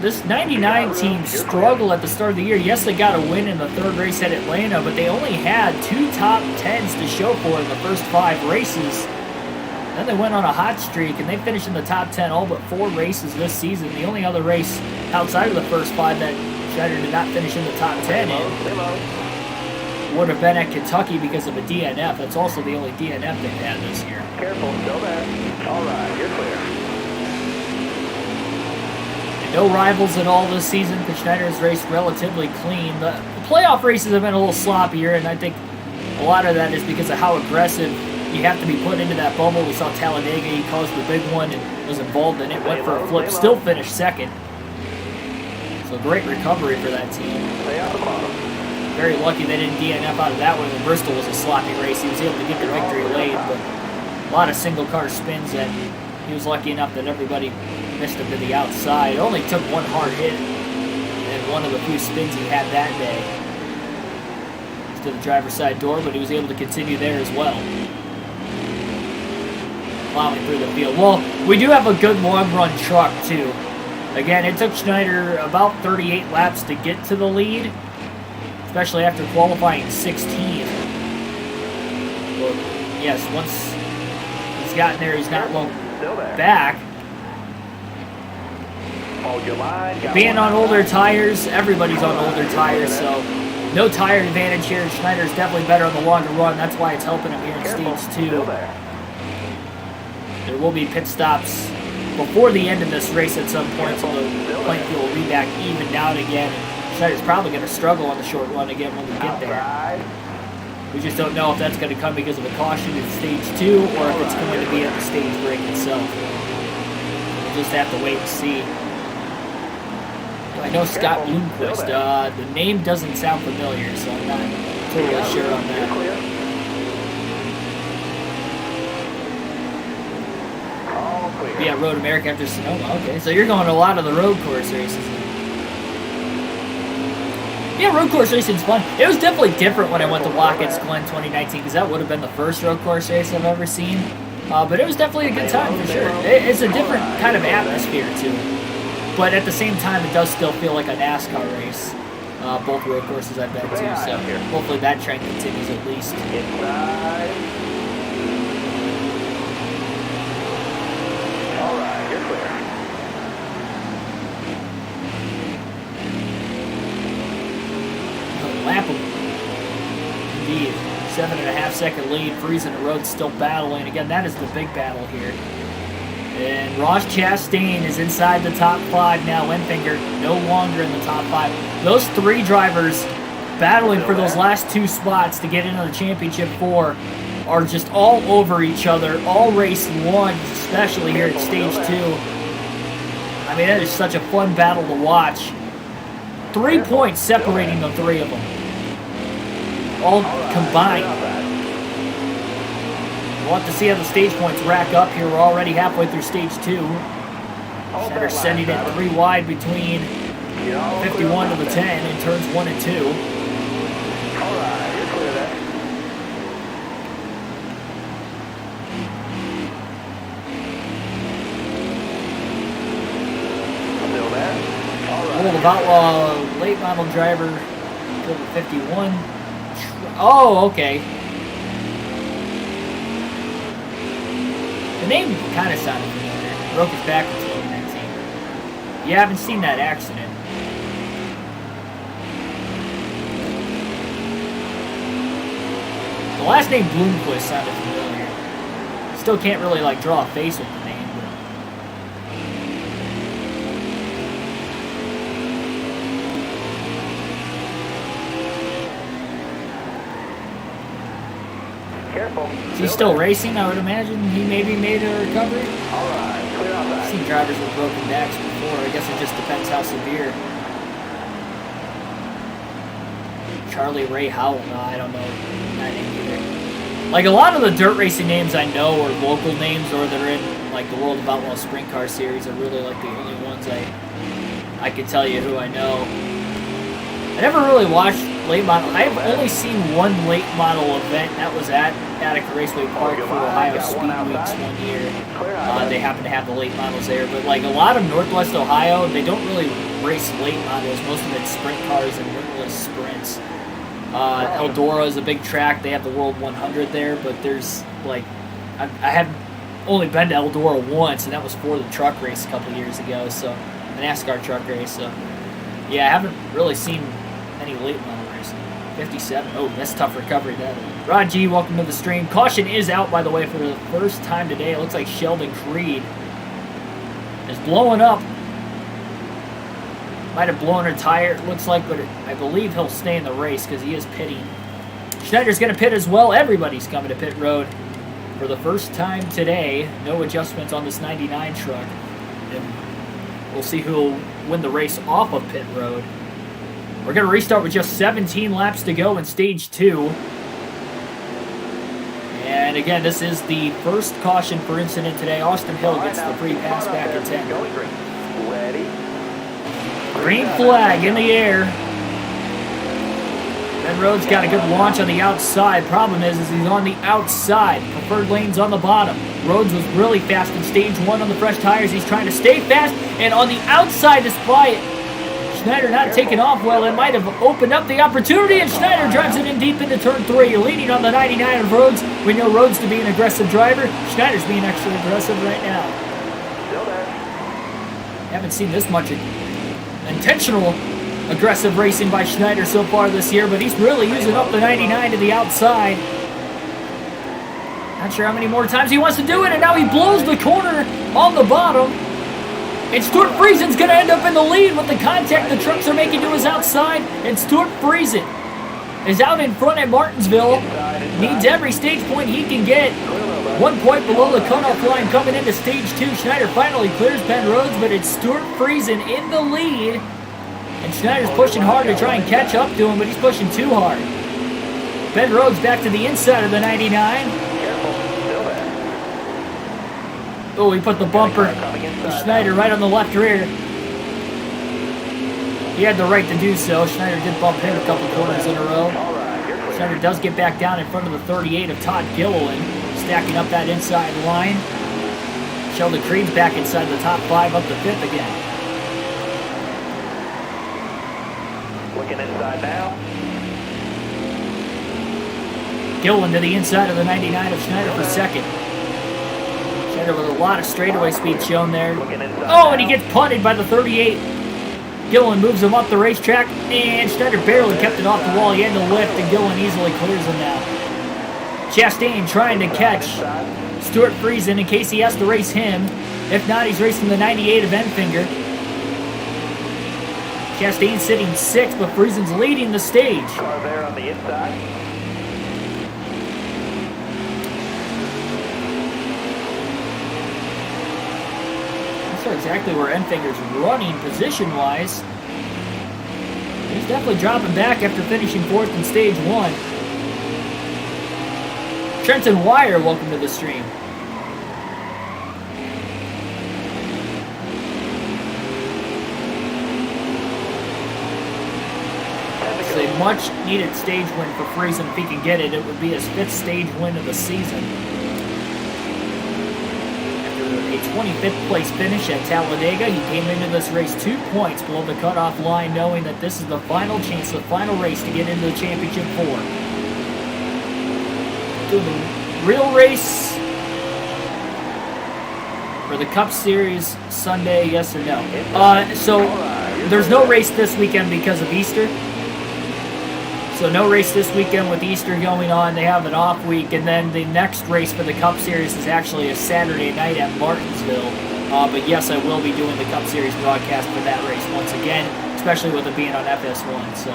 this 99 team struggled at the start of the year. Yes, they got a win in the 3rd race at Atlanta, but they only had 2 top 10s to show for in the first 5 races. Then they went on a hot streak, and they finished in the top 10 all but 4 races this season. The only other race outside of the first 5 that Schneider did not finish in the top 10 in would have been at Kentucky because of a DNF. That's also the only DNF they've had this year. Careful, still there. All right, you're clear. And no rivals at all this season because Schneider has raced relatively clean. The playoff races have been a little sloppier, and I think a lot of that is because of how aggressive you have to be put into that bubble. We saw Talladega, he caused the big one and was involved in it, went for a flip, still finished 2nd. So great recovery for that team. Stay out the bottom. Very lucky they didn't DNF out of that one. And Bristol was a sloppy race. He was able to get the victory late, but a lot of single car spins, and he was lucky enough that everybody missed him to the outside. It only took 1 hard hit and one of the few spins he had that day to the driver's side door, but he was able to continue there as well, plowing through the field. Well, we do have a good long run truck too. Again, it took Schneider about 38 laps to get to the lead, especially after qualifying 16. But yes, once he's gotten there, he's not looked back. Being on older tires, everybody's on older tires, so no tire advantage here. Schneider's definitely better on the longer run. That's why it's helping him here in stage 2. There will be pit stops before the end of this race at some point, so the playing field will be back evened out again. Schneider's probably going to struggle on the short run again when we get there. We just don't know if that's going to come because of a caution in stage 2 or if it's going to be at the stage break itself. We'll just have to wait and see. I know Scott Bloomquist. The name doesn't sound familiar, so I'm not totally sure on that. Yeah, Road America after Sonoma. Okay, so you're going to a lot of the road course races. Yeah, road course racing is fun. It was definitely different when I went to Watkins Glen 2019 because that would have been the first road course race I've ever seen. But it was definitely a good time for sure. It's a different kind of atmosphere too. But at the same time, it does still feel like a NASCAR race. Both road courses I've been to, so hopefully that trend continues at least. All right, you're clear. Lap of indeed. 7.5 second lead. Freezing the road, still battling. Again, that is the big battle here. And Ross Chastain is inside the top 5 now. Enfinger no longer in the top 5. Those 3 drivers battling for those last 2 spots to get into the championship 4 are just all over each other, all race 1, especially here at stage 2. I mean, that is such a fun battle to watch. 3 points separating the 3 of them, all combined. We'll have to see how the stage points rack up here. We're already halfway through stage 2. Schneider sending it 3 wide between 51 to the 10 in turns 1 and 2. World of Outlaw late model driver, killed the 51. Oh, okay. The name kind of sounded familiar. Broke his back in 2019. You haven't seen that accident. The last name Bloomquist sounded familiar. Still can't really like draw a face with the name. Careful. Is he still racing? I would imagine he maybe made a recovery. Alright, clear out I've seen drivers with broken backs before. I guess it just depends how severe. Charlie Ray Howell? No, I don't know that name either. Like a lot of the dirt racing names I know are local names, or they're in like the World of Outlaw Sprint Car Series are really like the only ones I could tell you who I know. I never really watched late model. I've only seen one late model event. That was at Attica Raceway Park for Ohio Speed Weeks 1 year. They happen to have the late models there, but like a lot of Northwest Ohio, they don't really race late models. Most of it's sprint cars and wingless sprints. Eldora is a big track. They have the World 100 there, but there's like I have only been to Eldora once, and that was for the truck race a couple years ago. So the NASCAR truck race. So yeah, I haven't really seen any late model racing. 57. Oh, that's tough recovery. That Rod G, welcome to the stream. Caution is out, by the way, for the first time today. It looks like Sheldon Creed is blowing up. Might have blown her tire, it looks like, but I believe he'll stay in the race because he is pitting. Schneider's going to pit as well. Everybody's coming to pit road for the first time today. No adjustments on this 99 truck. And we'll see who will win the race off of pit road. We're going to restart with just 17 laps to go in stage 2. And again, this is the first caution for incident today. Austin Hill gets the free pass back at 10. Ready? Green flag in the air. Ben Rhodes got a good launch on the outside. Problem is he's on the outside. Preferred lane's on the bottom. Rhodes was really fast in stage 1 on the fresh tires. He's trying to stay fast, and on the outside, despite Schneider not taking off well, it might have opened up the opportunity, and Schneider drives it in deep into turn 3. Leading on the 99 of Rhodes. We know Rhodes to be an aggressive driver. Schneider's being extra aggressive right now. Still there. Haven't seen this much intentional aggressive racing by Schneider so far this year, but he's really using up the 99 to the outside. Not sure how many more times he wants to do it, and now he blows the corner on the bottom. And Stuart Friesen's going to end up in the lead with the contact the trucks are making to his outside, and Stuart Friesen is out in front at Martinsville. Needs every stage point he can get. 1 point below the cutoff line coming into stage 2. Schneider finally clears Ben Rhodes, but it's Stuart Friesen in the lead. And Schneider's pushing hard to try and catch up to him, but he's pushing too hard. Ben Rhodes back to the inside of the 99. Oh, he put the bumper to Schneider right on the left rear. He had the right to do so. Schneider did bump him a couple corners in a row. Schneider does get back down in front of the 38 of Todd Gilliland, stacking up that inside line. Sheldon Creed's back inside the top 5, up to 5th again. Looking inside now. Gilliland to the inside of the 99 of Schneider for 2nd. Schneider with a lot of straightaway speed shown there. Oh, and he gets punted by the 38. Gilliland moves him up the racetrack, and Schneider barely kept it off the wall. He had to lift, and Gilliland easily clears him now. Chastain trying to catch Stuart Friesen in case he has to race him. If not, he's racing the 98 of Enfinger. Chastain sitting 6th, but Friesen's leading the stage. Car there on the inside. Not sure exactly where Enfinger's running position-wise. He's definitely dropping back after finishing 4th in stage 1. Trenton Wire, welcome to the stream. It's a much-needed stage win for Friesen. If he can get it, it would be his 5th stage win of the season. After a 25th place finish at Talladega, he came into this race 2 points below the cutoff line, knowing that this is the final chance, the final race to get into the championship 4. Doing the real race for the Cup Series Sunday, yes or no? So there's no race this weekend because of Easter. So no race this weekend with Easter going on. They have an off week, and then the next race for the Cup Series is actually a Saturday night at Martinsville. But yes, I will be doing the Cup Series broadcast for that race once again, especially with it being on FS1. So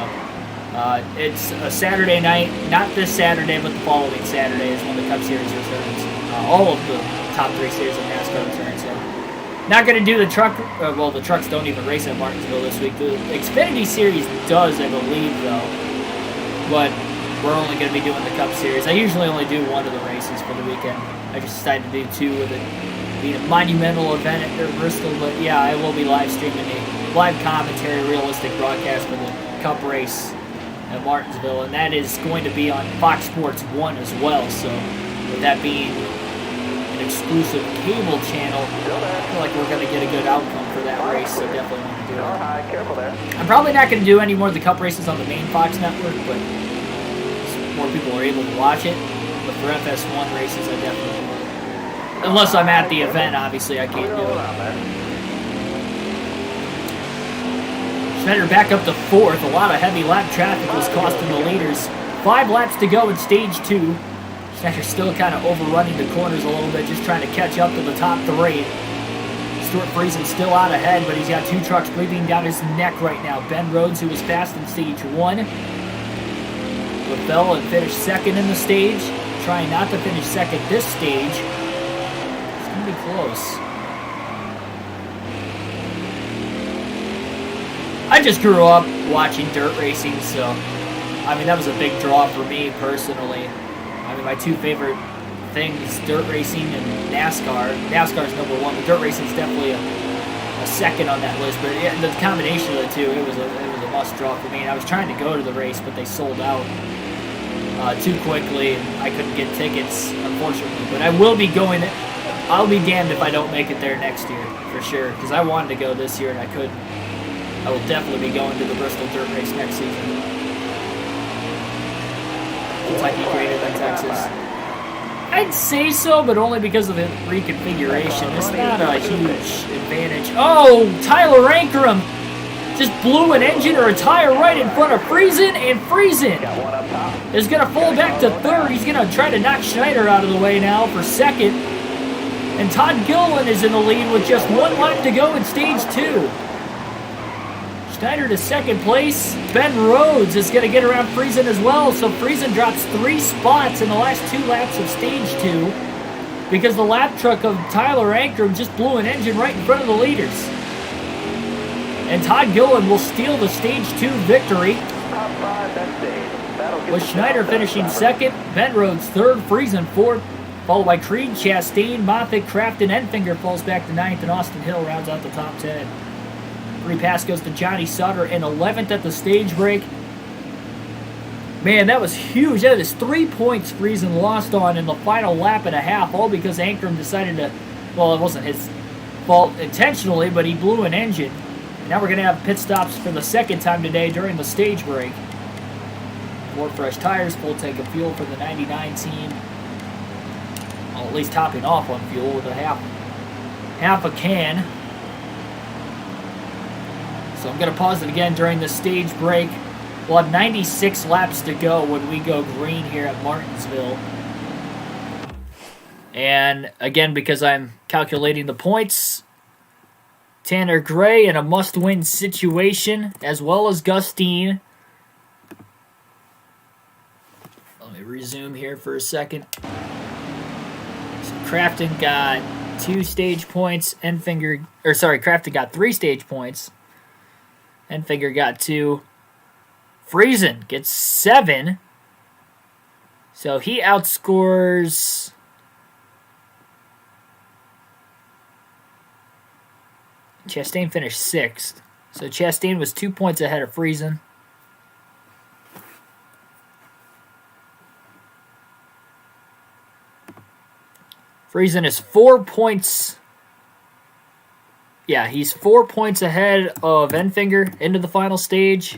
it's a Saturday night, not this Saturday, but the following Saturday is when the Cup Series returns. All of the top 3 series of NASCAR return. So not going to do the truck. Well, the trucks don't even race at Martinsville this week. The Xfinity Series does, I believe, though. But we're only going to be doing the Cup Series. I usually only do one of the races for the weekend. I just decided to do 2 with it being a monumental event at Bristol. But yeah, I will be live streaming a live commentary, realistic broadcast for the Cup race at Martinsville, and that is going to be on Fox Sports 1 as well. So with that being an exclusive cable channel, I feel like we're going to get a good outcome for that race. So definitely want to do it. Careful there. I'm probably not going to do any more of the Cup races on the main Fox network, but more people are able to watch it. But for FS1 races, I definitely will. Unless I'm at the event, obviously, I can't do it. Schneider back up to 4th. A lot of heavy lap traffic was costing the leaders. 5 laps to go in stage 2. Schneider still kind of overrunning the corners a little bit, just trying to catch up to the top 3. Stuart Friesen still out ahead, but he's got 2 trucks breathing down his neck right now. Ben Rhodes, who was fast in stage 1. LaBelle had finished 2nd in the stage. Trying not to finish 2nd this stage. It's going to be close. I just grew up watching dirt racing, so I mean, that was a big draw for me personally. I mean, my 2 favorite things, dirt racing and NASCAR. NASCAR's number 1, but dirt racing is definitely a second on that list. But yeah, the combination of the 2, it was a must draw for me. And I was trying to go to the race, but they sold out too quickly, and I couldn't get tickets, unfortunately. But I will be going. I'll be damned if I don't make it there next year, for sure, because I wanted to go this year and I couldn't. I will definitely be going to the Bristol Dirt Race next season. Kentucky greater than Texas. I'd say so, but only because of the reconfiguration. It's not a huge advantage. Oh, Tyler Ankrum just blew an engine or a tire right in front of Friesen, and Friesen is going to fall back to 3rd. He's going to try to knock Schneider out of the way now for 2nd. And Todd Gilliland is in the lead with just 1 lap to go in stage 2. Schneider to 2nd place. Ben Rhodes is going to get around Friesen as well, so Friesen drops 3 spots in the last 2 laps of stage 2 because the lap truck of Tyler Ankrum just blew an engine right in front of the leaders. And Todd Gilliland will steal the stage 2 victory, with Schneider finishing 2nd, Ben Rhodes 3rd, Friesen 4th, followed by Creed, Chastain, Moffitt, Kraft, and Enfinger falls back to 9th, and Austin Hill rounds out the top 10. Free pass goes to Johnny Sutter in 11th at the stage break. Man, that was huge. That is 3 points Friesen lost on in the final lap and a half, all because Ankrum decided to, well, it wasn't his fault intentionally, but he blew an engine. And now we're going to have pit stops for the 2nd time today during the stage break. 4 fresh tires, full tank of fuel for the 99 team. Well, at least topping off on fuel with a half a can. So I'm going to pause it again during the stage break. We'll have 96 laps to go when we go green here at Martinsville. And again, because I'm calculating the points Tanner Gray in a must-win situation, as well as Gus Dean. Let me resume here for a second. So Crafton got 2 stage points. Crafton got 3 stage points. Enfinger got 2. Friesen gets 7. So he outscores... Chastain finished 6th. So Chastain was 2 points ahead of Friesen. Friesen is 4 points. Yeah, he's 4 points ahead of Enfinger into the final stage.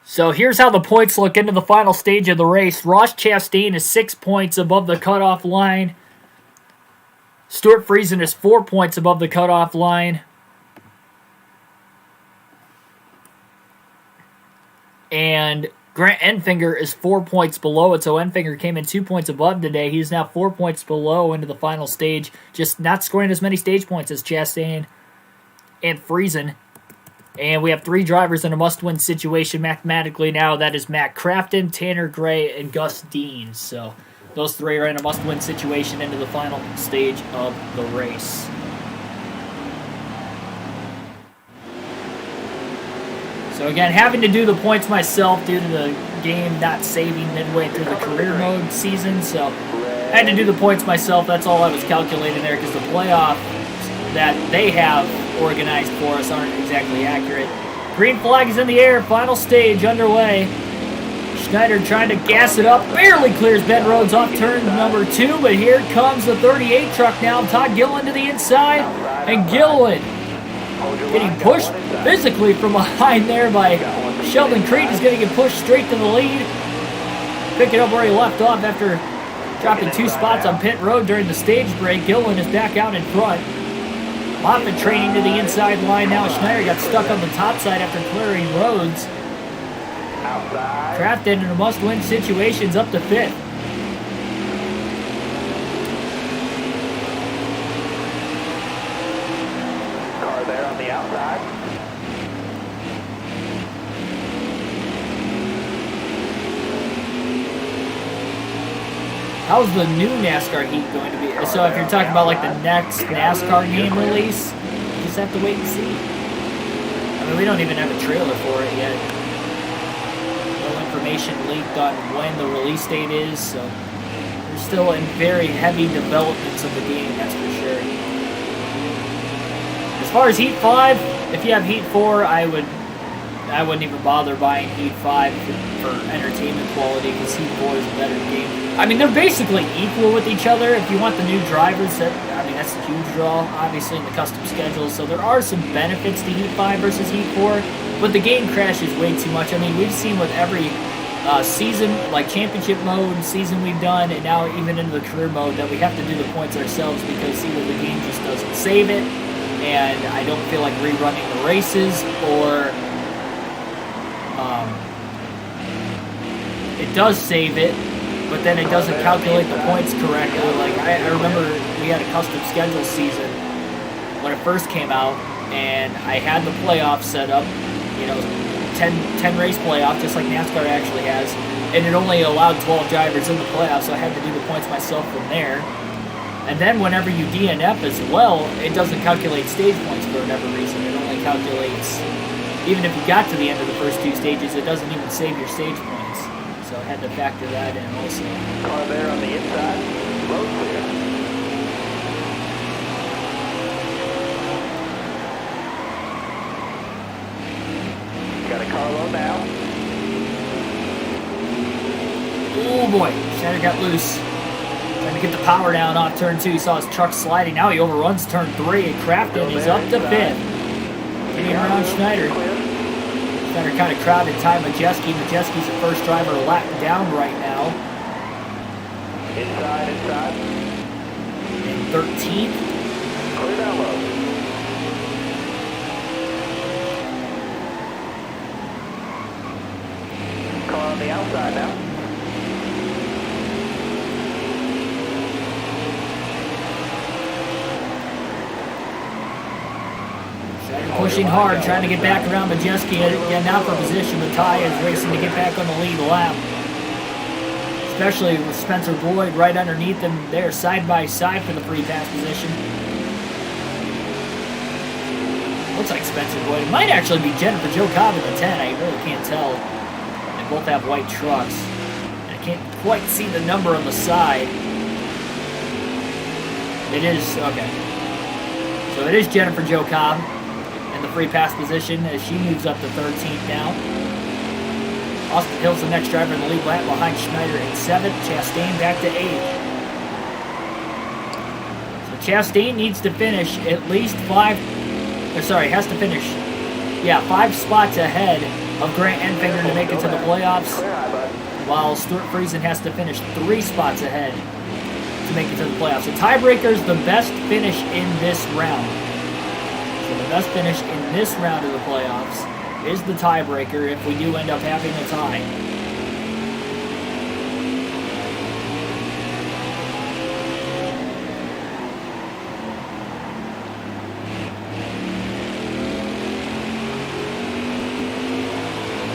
So here's how the points look into the final stage of the race. Ross Chastain is 6 points above the cutoff line. Stuart Friesen is 4 points above the cutoff line. And Grant Enfinger is 4 points below it. So Enfinger came in 2 points above today. He's now 4 points below into the final stage. Just not scoring as many stage points as Chastain and Friesen. And we have 3 drivers in a must-win situation mathematically now. That is Matt Crafton, Tanner Gray, and Gus Dean. So those 3 are in a must-win situation into the final stage of the race. So again, having to do the points myself due to the game not saving midway through the career mode season. So I had to do the points myself. That's all I was calculating there, because the playoff that they have organized for us aren't exactly accurate. Green flag is in the air. Final stage underway. Schneider trying to gas it up. Barely clears Ben Rhodes off turn number 2. But here comes the 38 truck now. Todd Gilliland to the inside. And Gilliland getting pushed physically from behind there by Sheldon Creed. Is going to get pushed straight to the lead. Picking up where he left off after dropping 2 spots on pit road during the stage break. Gilliland is back out in front. Moffitt training to the inside line now. Schneider got stuck on the top side after clearing Rhodes. Crafton in a must-win situations up to 5th. Car there on the outside. How's the new NASCAR heat going to be? So if you're talking about like the next NASCAR game release, you just have to wait and see. I mean, we don't even have a trailer for it yet. No information leaked on when the release date is, so we're still in very heavy developments of the game, that's for sure. As far as Heat 5, if you have Heat 4, I wouldn't even bother buying Heat 5 for entertainment quality, because Heat 4 is a better game. I mean, they're basically equal with each other. If you want the new drivers, that's a huge draw, obviously, in the custom schedule. So there are some benefits to Heat 5 versus Heat 4, but the game crashes way too much. I mean, we've seen with every season, like championship mode season we've done, and now even into the career mode, that we have to do the points ourselves because either the game just doesn't save it, and I don't feel like rerunning the races, or it does save it, but then it doesn't calculate the points correctly. Like, I remember we had a custom schedule season when it first came out, and I had the playoff set up, 10 race playoff, just like NASCAR actually has, and it only allowed 12 drivers in the playoff, so I had to do the points myself from there. And then whenever you DNF as well, it doesn't calculate stage points for whatever reason. It only calculates, even if you got to the end of the first 2 stages, it doesn't even save your stage points. So I had to factor that in also. Car there on the inside. Road clear. Got a car low now. Oh boy, Schneider got loose. Trying to get the power down off turn 2. He saw his truck sliding. Now he overruns turn 3 and Crafton. He's up to 5th. Getting around Schneider. Schneider kind of crowded Ty Majeski. Majeski's the first driver lap down right now. Inside. And 13th. Clear down low. the outside now. Pushing hard, trying to get back around Majeski. Again, now for position, but Ty is racing to get back on the lead lap. Especially with Spencer Boyd right underneath them there, side by side for the free pass position. Looks like Spencer Boyd. It might actually be Jennifer Joe Cobb in the 10. I really can't tell. They both have white trucks. I can't quite see the number on the side. It is, okay. So it is Jennifer Joe Cobb in the free pass position as she moves up to 13th now. Austin Hill's the next driver in the lead lap behind Schneider in 7th. Chastain back to 8th. So Chastain needs to finish at least 5 spots ahead of Grant Enfinger to make it to the playoffs, while Stuart Friesen has to finish 3 spots ahead to make it to the playoffs. So tiebreaker is the best finish in this round. So the best finish in this round of the playoffs is the tiebreaker if we do end up having a tie.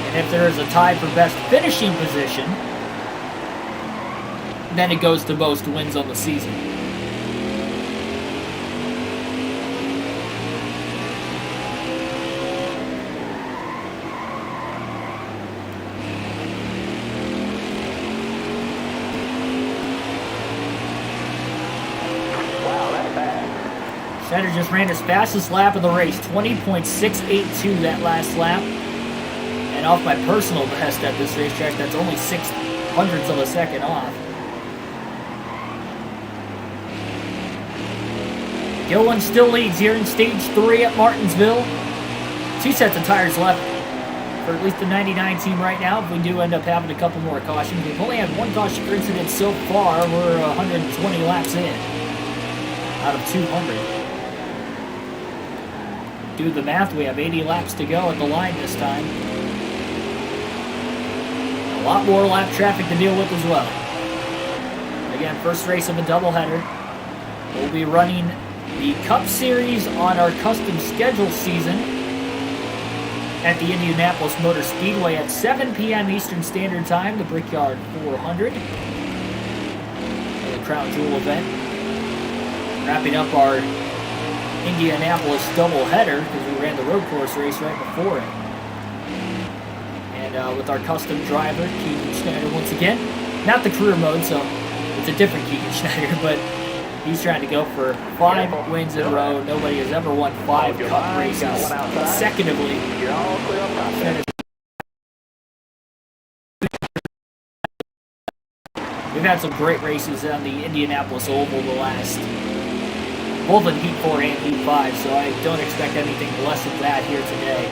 And if there is a tie for best finishing position, then it goes to most wins on the season. Schneider just ran his fastest lap of the race, 20.682 that last lap. And off my personal best at this racetrack, that's only 0.06 of a second off. Gillen still leads here in stage 3 at Martinsville. 2 sets of tires left for at least the 99 team right now. If we do end up having a couple more cautions, we've only had 1 caution for incident so far. We're 120 laps in out of 200. Do the math, we have 80 laps to go at the line this time. A lot more lap traffic to deal with as well. Again, first race of a doubleheader. We'll be running the Cup Series on our custom schedule season at the Indianapolis Motor Speedway at 7 p.m. Eastern Standard Time, the Brickyard 400. The Crown Jewel event. Wrapping up our Indianapolis doubleheader because we ran the road course race right before it. And with our custom driver, Keegan Schneider once again. Not the career mode, so it's a different Keegan Schneider, but he's trying to go for 5 wins in a row. Nobody has ever won 5 Cup races consecutively. We've had some great races on the Indianapolis Oval the last, both in Heat 4 and Heat 5, so I don't expect anything less of that here today.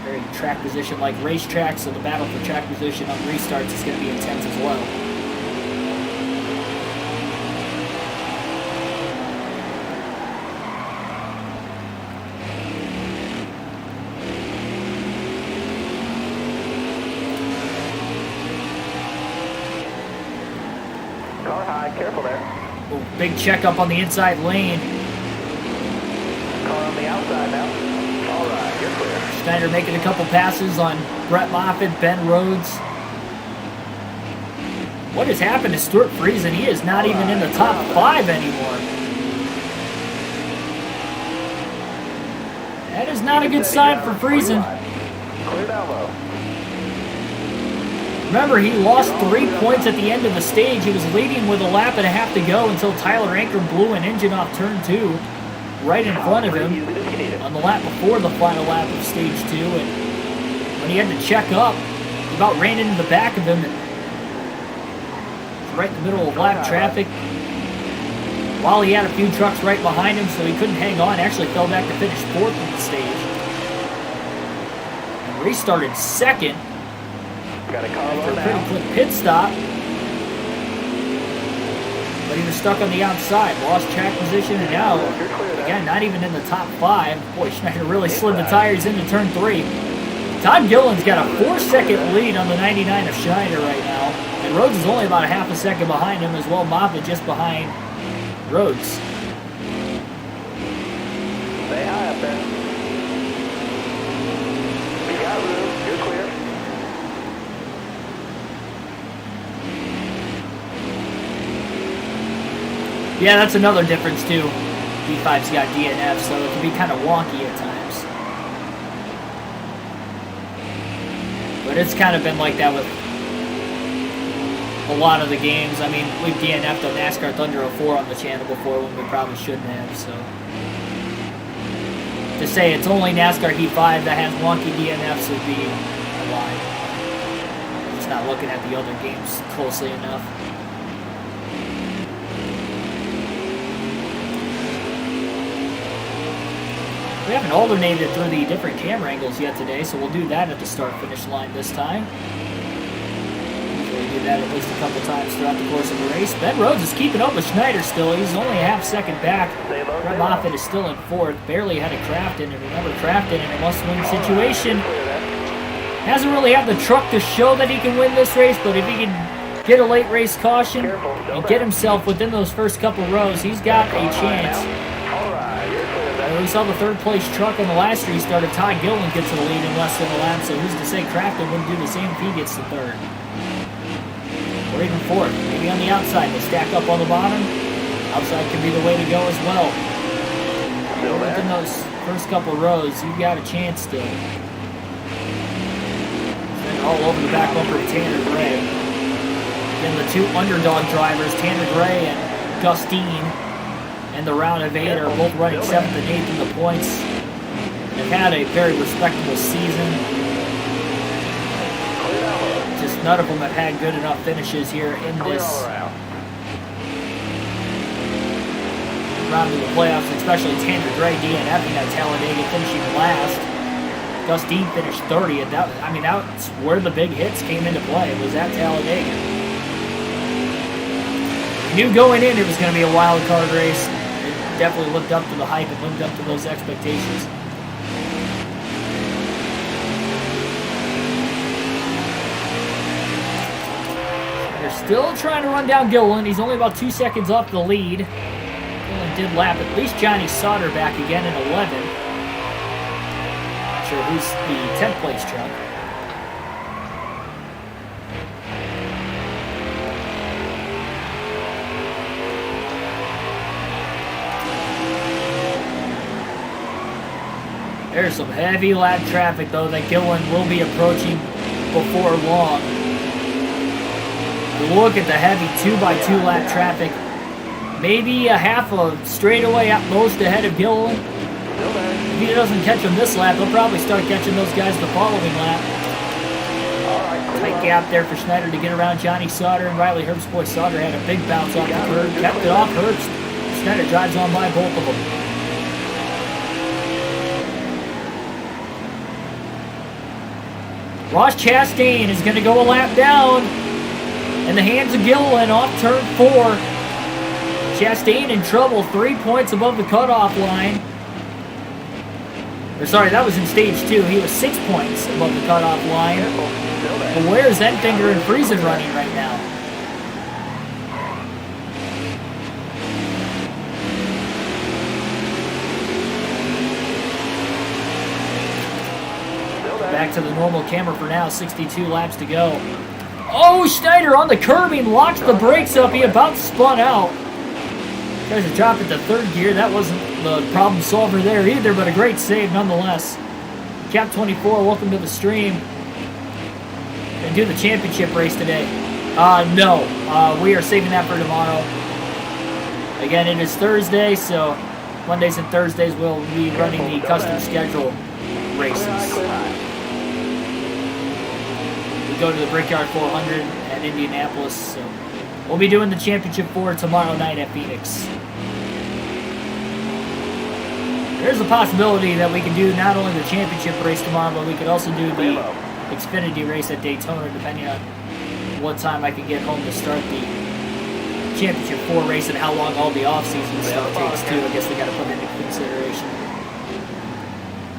Very track position like racetrack, so the battle for track position on restarts is going to be intense as well. Car high, careful there. Oh, big checkup on the inside lane. Car on the outside now. All right, you're clear. Schneider making a couple passes on Brett Moffitt, Ben Rhodes. What has happened to Stuart Friesen? He is not even in the top 5 anymore. That is not a good sign for Friesen. Clear down low. Remember, he lost 3 points at the end of the stage. He was leading with a lap and a half to go until Tyler Anker blew an engine off turn 2 right in front of him on the lap before the final lap of stage 2. And when he had to check up, he about ran into the back of him, right in the middle of lap traffic. While he had a few trucks right behind him, so he couldn't hang on. Actually fell back to finish 4th in the stage. And restarted 2nd. Got a car After a low pretty now. quick pit stop. But he was stuck on the outside, lost track position, and now, again, not even in the top 5. Boy, Schneider really slid the tires into turn 3. Todd Gilliland's got a 4-second lead on the 99 of Schneider right now. And Rhodes is only about a half a second behind him as well. Moffitt just behind Rhodes. Stay high up there. You got room. You're clear. Yeah, that's another difference too. D5's got DNF, so it can be kind of wonky at times. But it's kind of been like that with a lot of the games. I mean, we've DNF'd on NASCAR Thunder 04 on the channel before when we probably shouldn't have, so. To say it's only NASCAR Heat 5 that has wonky DNFs would be a lie. I'm just not looking at the other games closely enough. We haven't alternated through the different camera angles yet today, so we'll do that at the start-finish line this time. Usually do that at least a couple times throughout the course of the race. Ben Rhodes is keeping up with Schneider still. He's only a half second back. Brett Moffitt is still in fourth. Barely had a Crafton, and remember Crafton in a must-win situation. Hasn't really had the truck to show that he can win this race, but if he can get a late race caution and get himself within those first couple rows, he's got a chance. We saw the third place truck on the last restart. Todd Gilliland gets to the lead in less than a lap, so who's to say Crafton wouldn't do the same if he gets to third? Or even fourth. Maybe on the outside. They stack up on the bottom. Outside can be the way to go as well. Within those first couple rows, you've got a chance still. All over the back bumper of Tanner Gray. Then the two underdog drivers, Tanner Gray and Gus Dean, and the round of 8 are both running 7th and 8th in the points. They've had a very respectable season. Just none of them have had good enough finishes here in this round of the playoffs, especially Tanner Gray DNFing at Talladega, finishing last. Gus Dean finished 30th. That's where the big hits came into play, was at Talladega. You knew going in it was going to be a wild card race. Definitely lived up to the hype and lived up to those expectations. They're still trying to run down Gilliland. He's only about 2 seconds off the lead. Gilliland did lap at least Johnny Sauter back again in 11. Not sure who's the 10th place truck. There's some heavy lap traffic, though, that Gilliland will be approaching before long. Look at the heavy 2x2 lap traffic. Maybe a half a straightaway at most ahead of Gilliland. If he doesn't catch him this lap, he'll probably start catching those guys the following lap. Tight gap there for Schneider to get around Johnny Sauter and Riley Herbst's boy. Sauter had a big bounce off the curb, kept it off Herbst. Schneider drives on by both of them. Ross Chastain is going to go a lap down in the hands of Gilliland off turn 4. Chastain in trouble, 3 points above the cutoff line. Or sorry, that was in stage 2. He was 6 points above the cutoff line. But where's Enfinger and Friesen running right now? Back to the normal camera for now, 62 laps to go. Oh, Schneider on the curbing, locks the brakes up, he about spun out. Tries to drop it to third gear, that wasn't the problem solver there either, but a great save nonetheless. Cap 24, welcome to the stream. Gonna do the championship race today. No, we are saving that for tomorrow. Again, it is Thursday, so Mondays and Thursdays we'll be running the custom schedule races. We go to the Brickyard 400 at Indianapolis, so we'll be doing the championship 4 tomorrow night at Phoenix. There's a possibility that we can do not only the championship race tomorrow, but we could also do the Xfinity race at Daytona, depending on what time I can get home to start the championship 4 race and how long all the off-season stuff takes too. I guess we got to put it into consideration.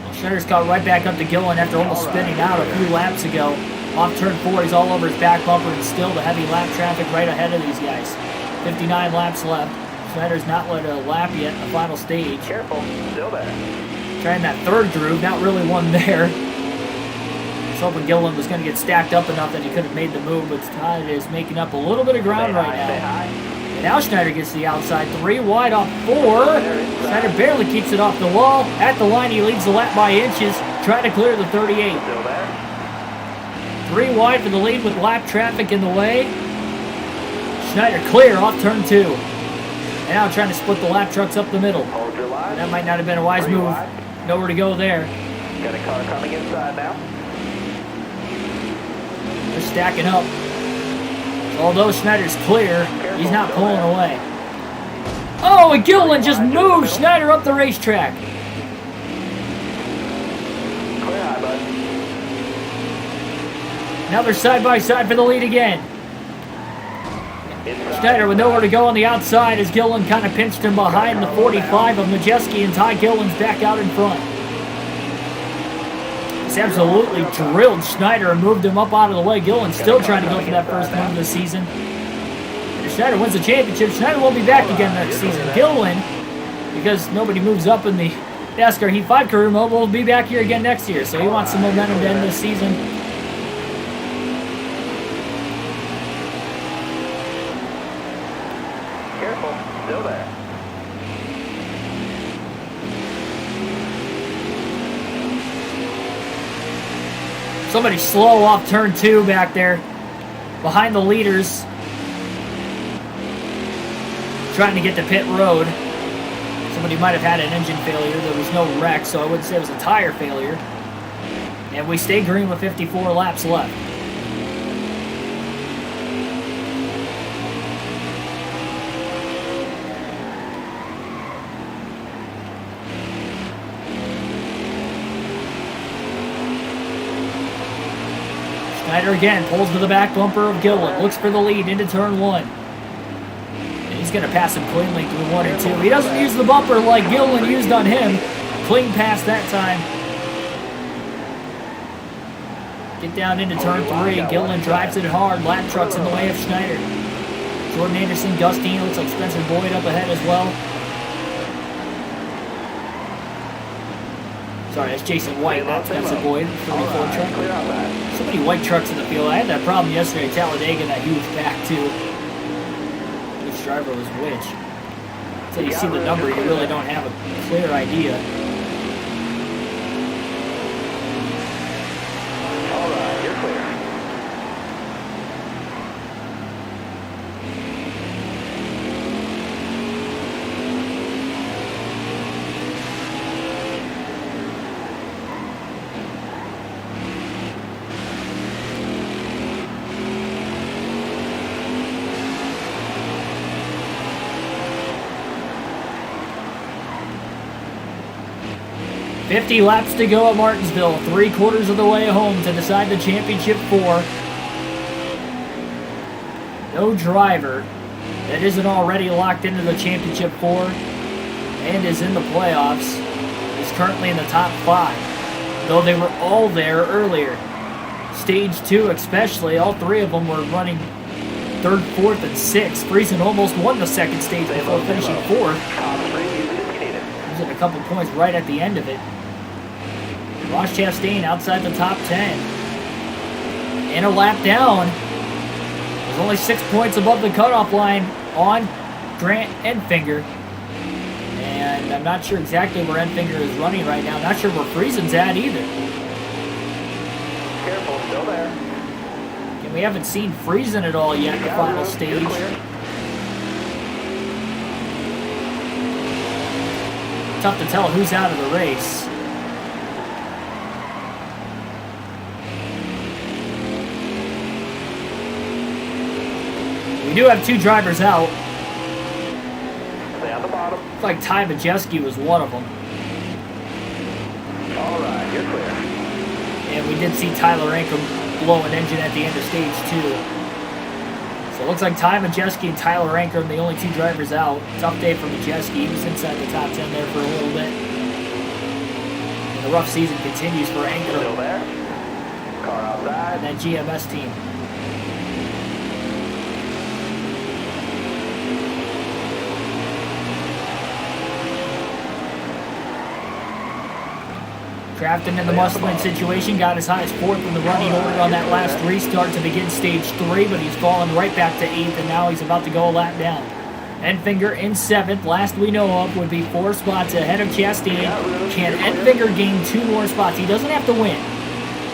I'll Schneider's caught right back up to Gillen after almost spinning out a few laps ago. Off turn 4, he's all over his back bumper, and still the heavy lap traffic right ahead of these guys. 59 laps left. Schneider's not let a lap yet in the final stage. Careful, still there. Trying that third groove, not really one there. I was hoping Gillen was going to get stacked up enough that he could have made the move, but Todd is making up a little bit of ground right now. And now Schneider gets to the outside, 3 wide off 4. Schneider barely keeps it off the wall. At the line, he leads the lap by inches, trying to clear the 38. Still there. 3 wide for the lead with lap traffic in the way. Schneider clear off turn 2. And now trying to split the lap trucks up the middle. Hold your line. That might not have been a wise 3 move. wide. Nowhere to go there. Got a car coming inside now. They're stacking up. Although Schneider's clear, he's not pulling away. Oh, and Gillen just moved Schneider up the racetrack. Clear high, bud. Now they're side by side for the lead again. Inside. Schneider with nowhere to go on the outside as Gillen kind of pinched him behind the 45 of Majeski, and Ty Gillen's back out in front. He's absolutely drilled Schneider and moved him up out of the way. Gillen's still trying to go for that first win of the season. And if Schneider wins the championship, Schneider won't be back again next season. Gillen, because nobody moves up in the NASCAR Heat 5 career mode, will be back here again next year. So he wants some momentum to end this season. Careful, still there. Somebody slow off turn 2 back there, behind the leaders, trying to get to pit road. Somebody might have had an engine failure. There was no wreck, so I wouldn't say it was a tire failure. And we stay green with 54 laps left. Schneider again pulls to the back bumper of Gillen, looks for the lead into turn 1. And he's going to pass him cleanly through 1 and 2. He doesn't use the bumper like Gillen used on him. Clean pass that time. Get down into turn 3. Gillen drives it hard. Lap trucks in the way of Schneider. Jordan Anderson, Gustine, looks like Spencer Boyd up ahead as well. Sorry, that's Jason White, not Spencer Boyd. 34 truck. So many white trucks in the field. I had that problem yesterday at Talladega, that huge back too. Which driver was which? Until you see the number, you really don't have a clear idea. All right, you're clear. $50 laps to go at Martinsville, 3/4 of the way home to decide the championship 4. No driver that isn't already locked into the championship 4 and is in the playoffs is currently in the top 5, though they were all there earlier. Stage 2 especially, all 3 of them were running 3rd, 4th, and 6th. Friesen almost won the second stage before finishing 4th. Losing a couple points right at the end of it. Ross Chastain outside the top 10. And a lap down. There's only 6 points above the cutoff line on Grant Enfinger. And I'm not sure exactly where Enfinger is running right now. Not sure where Friesen's at either. Careful, still there. And we haven't seen Friesen at all yet in the final stage. Tough to tell who's out of the race. We do have 2 drivers out. Stay on the bottom. Looks like Ty Majeski was one of them. All right, you're clear. And we did see Tyler Ankrum blow an engine at the end of stage 2. So it looks like Ty Majeski and Tyler Ankrum, the only 2 drivers out. Tough day for Majeski. He was inside the top 10 there for a little bit. The rough season continues for Anchor Still there. Car outside. and that GMS team. Crafton in the must-win situation, got as high as 4th in the running order on that last restart to begin stage 3, but he's fallen right back to 8th, and now he's about to go a lap down. Enfinger in 7th, last we know of, would be 4 spots ahead of Chastain. Can Enfinger gain 2 more spots? He doesn't have to win,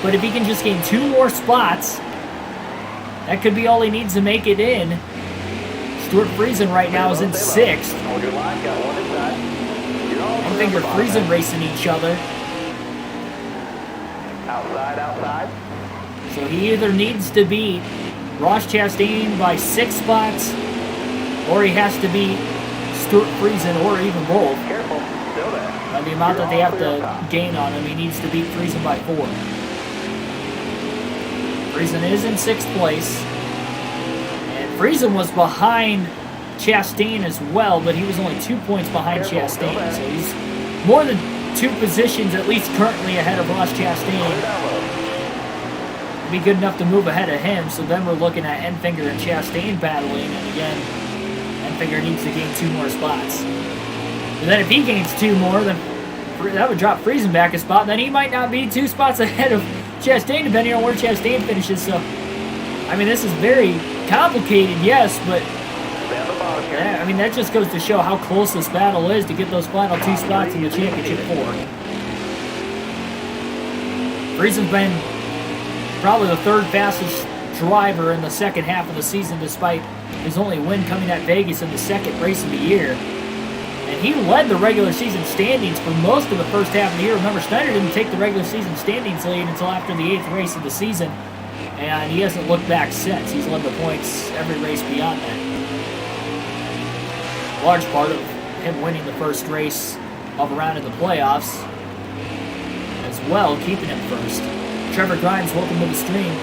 but if he can just gain 2 more spots, that could be all he needs to make it in. Stuart Friesen right now is in 6th. Hold your line, got one inside. Enfinger, Friesen racing each other. Outside. So he either needs to beat Ross Chastain by 6 spots, or he has to beat Stuart Friesen, or even both. Careful, still there. By the amount that they have to gain on him, he needs to beat Friesen by 4. Friesen is in 6th place. And Friesen was behind Chastain as well, but he was only 2 points behind Chastain. So he's more than 2 positions, at least currently, ahead of Ross Chastain. Be good enough to move ahead of him, so then we're looking at Enfinger and Chastain battling, and again, Enfinger needs to gain 2 more spots. And then if he gains 2 more, then that would drop Friesen back a spot, then he might not be 2 spots ahead of Chastain, depending on where Chastain finishes. So, I mean, this is very complicated, yes, but yeah, I mean, that just goes to show how close this battle is to get those final 2 spots in the championship 4. Friesen's been probably the 3rd fastest driver in the second half of the season, despite his only win coming at Vegas in the 2nd race of the year. And he led the regular season standings for most of the first half of the year. Remember, Schneider didn't take the regular season standings lead until after the 8th race of the season, and he hasn't looked back since. He's led the points every race beyond that. A large part of him winning the first race of a round in the playoffs as well, keeping him first. Trevor Grimes, welcome to the stream.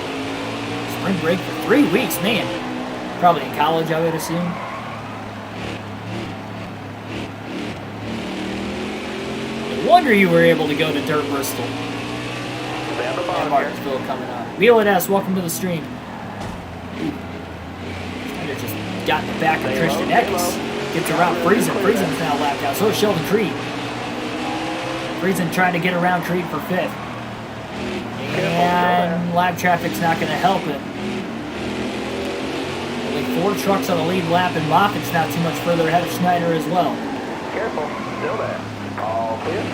Spring break for 3 weeks, man. Probably in college, I would assume. No wonder you were able to go to Dirt Bristol. And Martinsville coming up. Wheel it S, welcome to the stream. I just got in the back of Christian Eckes. Gets around Friesen. Friesen's now lapped out. So is Sheldon Creed. Friesen trying to get around Creed for 5th. And lap traffic's not going to help him. Only 4 trucks on the lead lap, and Moffitt's not too much further ahead of Schneider as well. Careful, still there. All clear.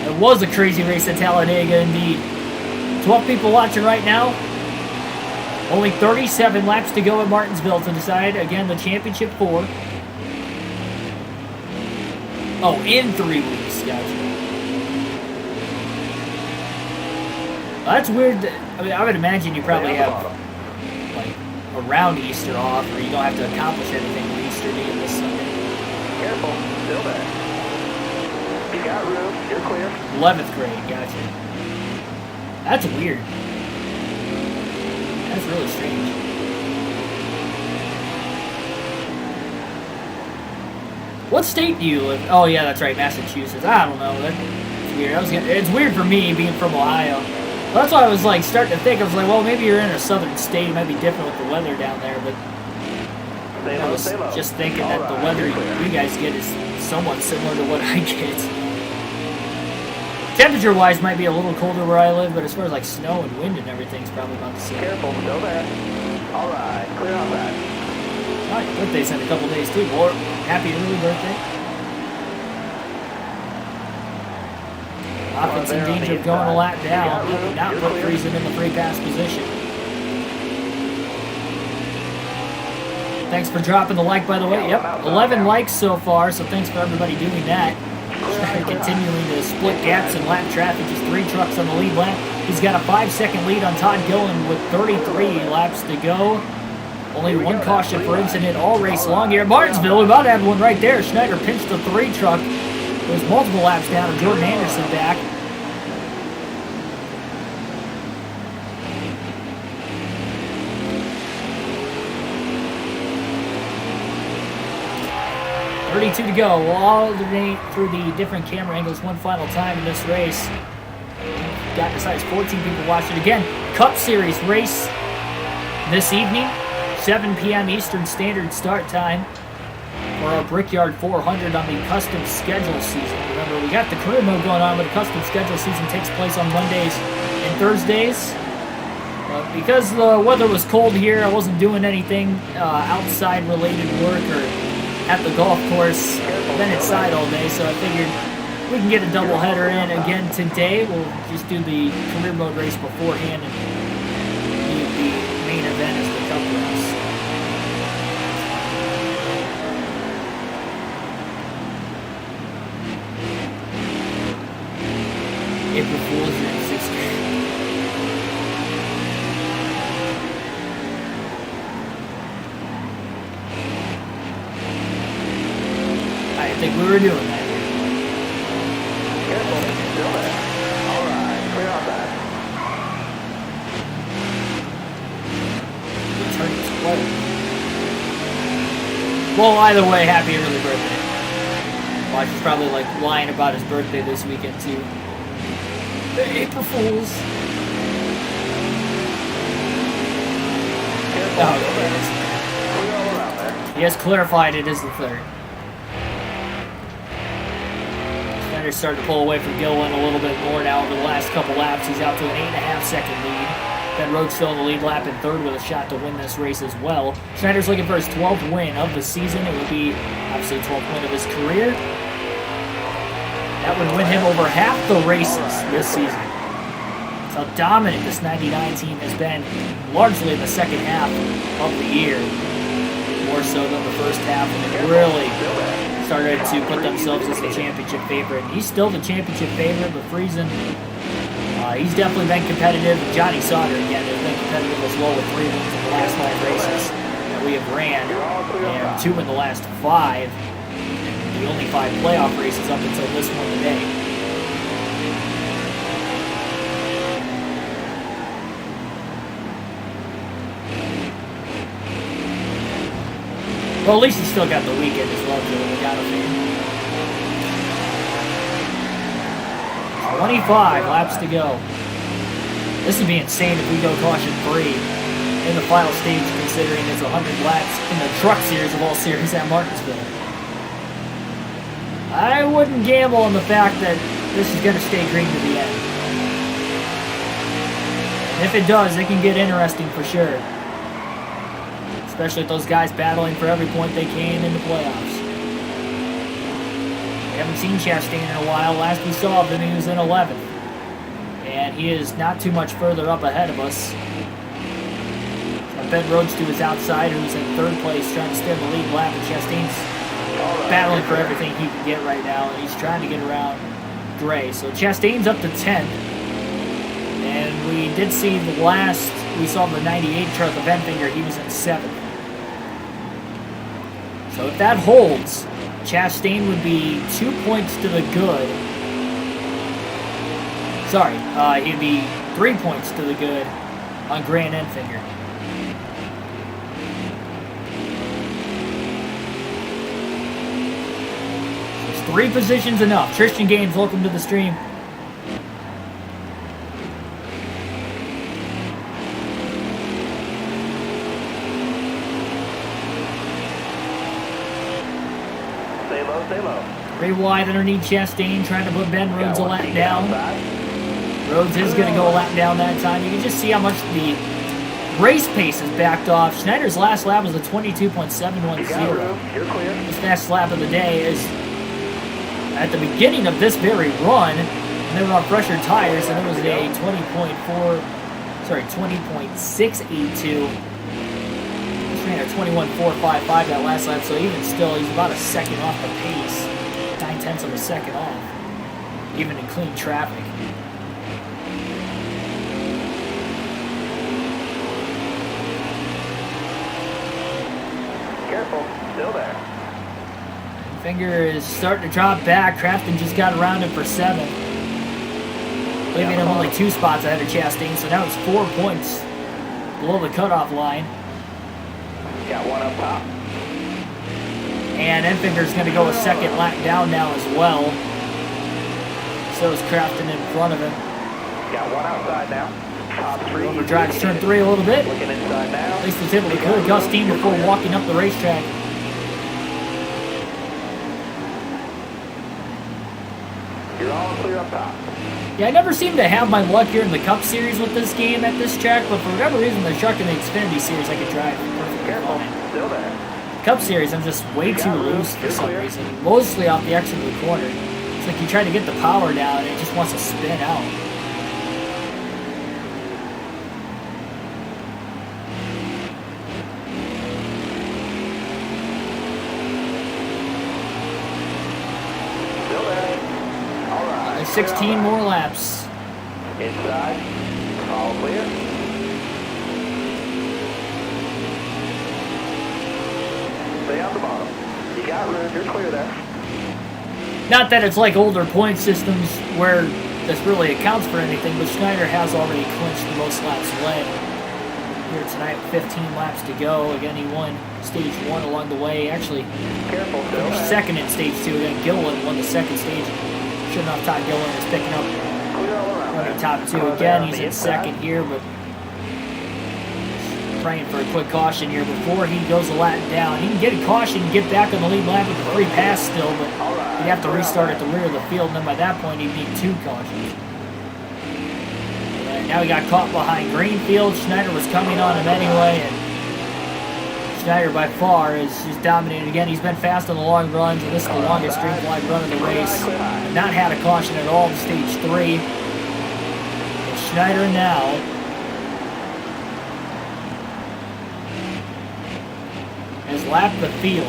It was a crazy race at Talladega indeed. 12 people watching right now. Only 37 laps to go at Martinsville to decide, again, the championship 4. Oh, in 3 weeks, gotcha. That's weird. I mean, I would imagine you probably have like around Easter off, or you don't have to accomplish anything on Easter Day this Sunday. Careful, still there. You got room, you're clear. 11th grade, gotcha. That's weird. That's really strange. What state do you live in? Oh yeah, that's right, Massachusetts. I don't know. That's weird. It's weird for me being from Ohio. That's why I was like starting to think. I was like, well, maybe you're in a southern state. It might be different with the weather down there. But I was just thinking that the weather you guys get is somewhat similar to what I get. Temperature-wise, might be a little colder where I live, but as far as like snow and wind and everything's probably about the same. Careful, still there. All right, clear outside. All right, birthday's in a couple days too. Or happy early birthday. Moffitt's in danger of going a lap down. He did not put Friesen in the free pass position. Thanks for dropping the like, by the way. Yep, 11 likes so far, so thanks for everybody doing that. Continuing to split gaps in lap traffic. Just 3 trucks on the lead lap. He's got a 5-second lead on Todd Gillen with 33 laps to go. Only 1 caution for incident all race long here. Martinsville, we about to have one right there. Schneider pinched the 3 truck. There's multiple laps down, and Jordan Anderson back. .32 to go. We'll alternate through the different camera angles one final time in this race. got as high as 14 people watching. Again, Cup Series race this evening, 7 p.m. Eastern Standard start time for our Brickyard 400 on the custom schedule season. Remember, we got the career mode going on, but the custom schedule season takes place on Mondays and Thursdays. Because the weather was cold here, I wasn't doing anything outside related work or at the golf course. I've been inside all day, so I figured we can get a double header in again today. We'll just do the career mode race beforehand and leave the main event as the Cup race. April Fool's in 6th grade. I think we were doing that. Careful, still there. All right, clear on that. The turn is closed. Well, either way, happy early birthday. Watch is probably like lying about his birthday this weekend too. The April Fools. Careful, Oh, still okay. there. Clear all around there. He has clarified it is the third. Gander starting to pull away from Gillen a little bit more now over the last couple laps. He's out to an 8.5 second lead. Ben Rhodes still in the lead lap in third with a shot to win this race as well. Schneider's looking for his 12th win of the season. It would be obviously 12th win of his career. That would win him over half the races this season. That's how dominant this 99 team has been, largely in the second half of the year. More so than the first half, and it really started to put themselves as the championship favorite. He's still the championship favorite, but Friesen, he's definitely been competitive. Johnny Sauter, again, has been competitive as well with 3 wins in the last 5 races that we have ran, and 2 in the last 5. The only 5 playoff races up until this one today. Well, at least he's still got the weekend as well, too. We got him in. 25 laps to go. This would be insane if we go caution free in the final stage, considering it's 100 laps in the truck series of all series at Martinsville. I wouldn't gamble on the fact that this is going to stay green to the end. And if it does, it can get interesting for sure. Especially with those guys battling for every point they can in the playoffs. We haven't seen Chastain in a while. Last we saw of him, he was in 11th. And he is not too much further up ahead of us. Ben Rhodes to his outside, who's in 3rd place, trying to stay in the lead lap. And Chastain's battling for everything he can get right now, and he's trying to get around Gray. So Chastain's up to 10th. And we did see the last, we saw the 98 chart, the Benfinger, he was in 7th. So if that holds, Chastain would be 2 points to the good. Sorry, he'd be 3 points to the good on Gray and Enfinger. There's 3 positions enough. Tristan Gaines, welcome to the stream. Stay low. Ray wide underneath Chastain, trying to put Ben Rhodes a lap down. Rhodes is going to go a lap down that time. You can just see how much the race pace has backed off. Schneider's last lap was a 22.710. You're clear. His fastest lap of the day is at the beginning of this very run, and they were on fresher tires, and it was a 20.682. He ran a 21.455 that last lap, so even still, he's about a second off the pace. 9/10 of a second off, even in clean traffic. Careful, still there. Finger is starting to drop back. Crafton just got around him for 7th, leaving him only 2 spots ahead of Chastain, so now it's 4 points below the cutoff line. Got one up top. And Enfinger's going to go a second lap down now as well. So is Crafton in front of him. Got one outside now. Top three. Overdrives turn 3 a little bit. Looking inside now. At least was able to clear Gus steam before walking up the racetrack. You're all clear up top. Yeah, I never seem to have my luck here in the Cup Series with this game at this track, but for whatever reason, the Truck and the Xfinity Series I could drive perfectly Careful. fine. Still there. Cup Series, I'm just way too loose for some reason. Mostly off the exit of the corner. It's like you try to get the power down and it just wants to spin out. Still there. All right. 16 more laps. Inside. All clear. Stay on the bottom. You got room. You're clear there. Not that it's like older point systems where this really accounts for anything, but Schneider has already clinched the most laps led here tonight with 15 laps to go. Again, he won stage 1 along the way. Actually, Careful. Still finished there. second in stage 2. Again, Gilliland won the second stage. Sure enough, Todd Gilliland is picking up Clear all around. running top 2 Clear again. on He's the in inside. second here, but praying for a quick caution here before he goes a lap down. He can get a caution and get back on the lead lap with a free pass still, but All right. he'd have to restart at the rear of the field, and then by that point he'd need 2 cautions. And now he got caught behind Greenfield. Schneider was coming on him anyway, and Schneider by far is just dominated again. He's been fast on the long runs, and this is the longest green flag run of the race. Not had a caution at all in stage 3. And Schneider now has lapped the field.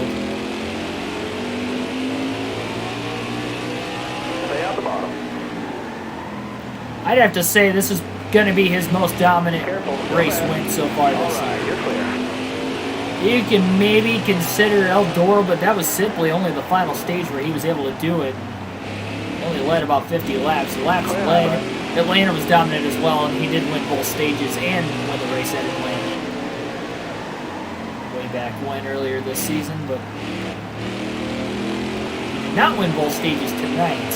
Stay on the bottom. I'd have to say this is going to be his most dominant Careful. Still race there. win so far All this right. year. You're clear. You can maybe consider Eldora, but that was simply only the final stage where he was able to do it. Only led about 50 laps. The laps led. Atlanta was dominant as well, and he did win both stages and win the race at Atlanta. Way back when, earlier this season, but he did not win both stages tonight.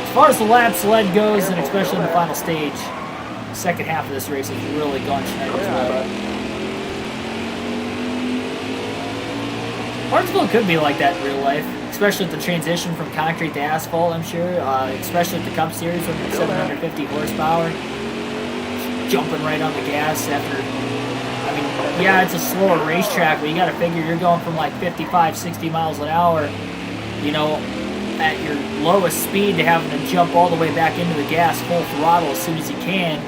As far as the laps led goes, and especially in the final stage, the second half of this race has really gone Schneider's way. Martinsville could be like that in real life, especially with the transition from concrete to asphalt, I'm sure. Especially with the Cup Series with 750 horsepower. Jumping right on the gas after, I mean, yeah, it's a slower racetrack, but you got to figure you're going from like 55, 60 miles an hour, you know, at your lowest speed to having to jump all the way back into the gas full throttle as soon as you can.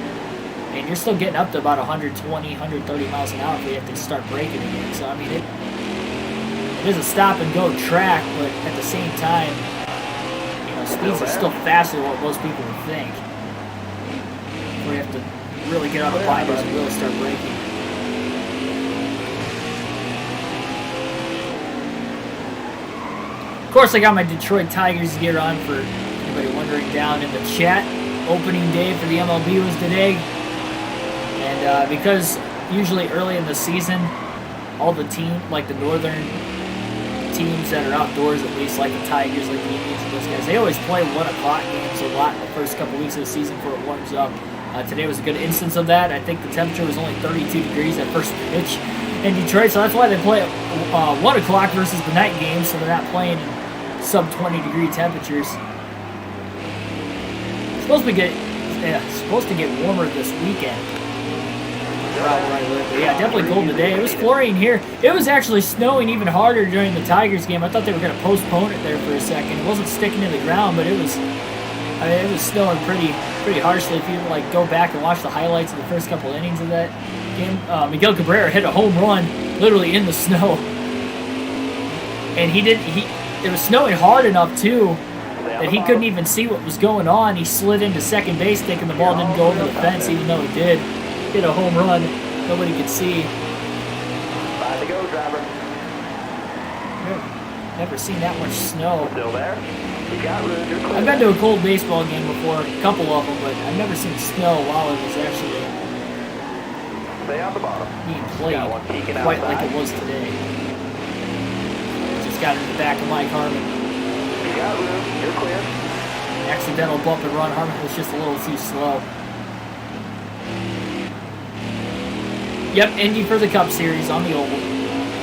And you're still getting up to about 120, 130 miles an hour before you have to start braking again. So, I mean, it is a stop-and-go track, but at the same time, you know, speeds are still faster than what most people would think. Where you have to really get on the binders and really start braking. Of course, I got my Detroit Tigers gear on for anybody wondering down in the chat. Opening day for the MLB was today. And because usually early in the season, all the like the northern teams that are outdoors, at least like the Tigers, like the Indians and those guys, they always play 1 o'clock games a lot in the first couple weeks of the season before it warms up. Today was a good instance of that. I think the temperature was only 32 degrees at first pitch in Detroit, so that's why they play at 1 o'clock versus the night games, so they're not playing in sub-20 degree temperatures. It's supposed to get warmer this weekend. Right, but yeah, definitely cold today. It was flurrying here. It was actually snowing even harder during the Tigers game. I thought they were going to postpone it there for a second. It wasn't sticking to the ground, but it was snowing pretty harshly. If you like go back and watch the highlights of the first couple innings of that game, Miguel Cabrera hit a home run literally in the snow, and it was snowing hard enough too that he couldn't even see what was going on. He slid into second base thinking the ball didn't go over the fence, even though it did. Hit a home run. Nobody could see. By the go, driver. Never seen that much snow. Still there? You got room. You're clear. I've been to a cold baseball game before, a couple of them, but I've never seen snow while it was actually Stay on the bottom. being played Got one peeking quite outside. like it was today. Just got in the back of Mike Harmon. You got room. You're clear. accidental bump and run. Harmon was just a little too slow. Yep, Indy for the Cup Series on the Oval.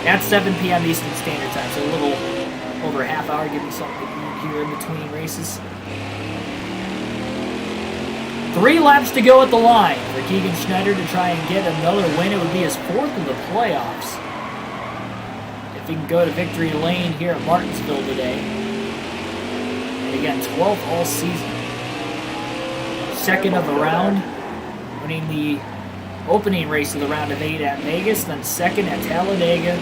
At 7 p.m. Eastern Standard Time, so a little over a half hour, give me something to eat here in between races. 3 laps to go at the line for Keegan Schneider to try and get another win. It would be his 4th of the playoffs. If he can go to victory lane here at Martinsville today. And again, 12th all season. 2nd of the round, winning the opening race of the round of 8 at Vegas, then 2nd at Talladega.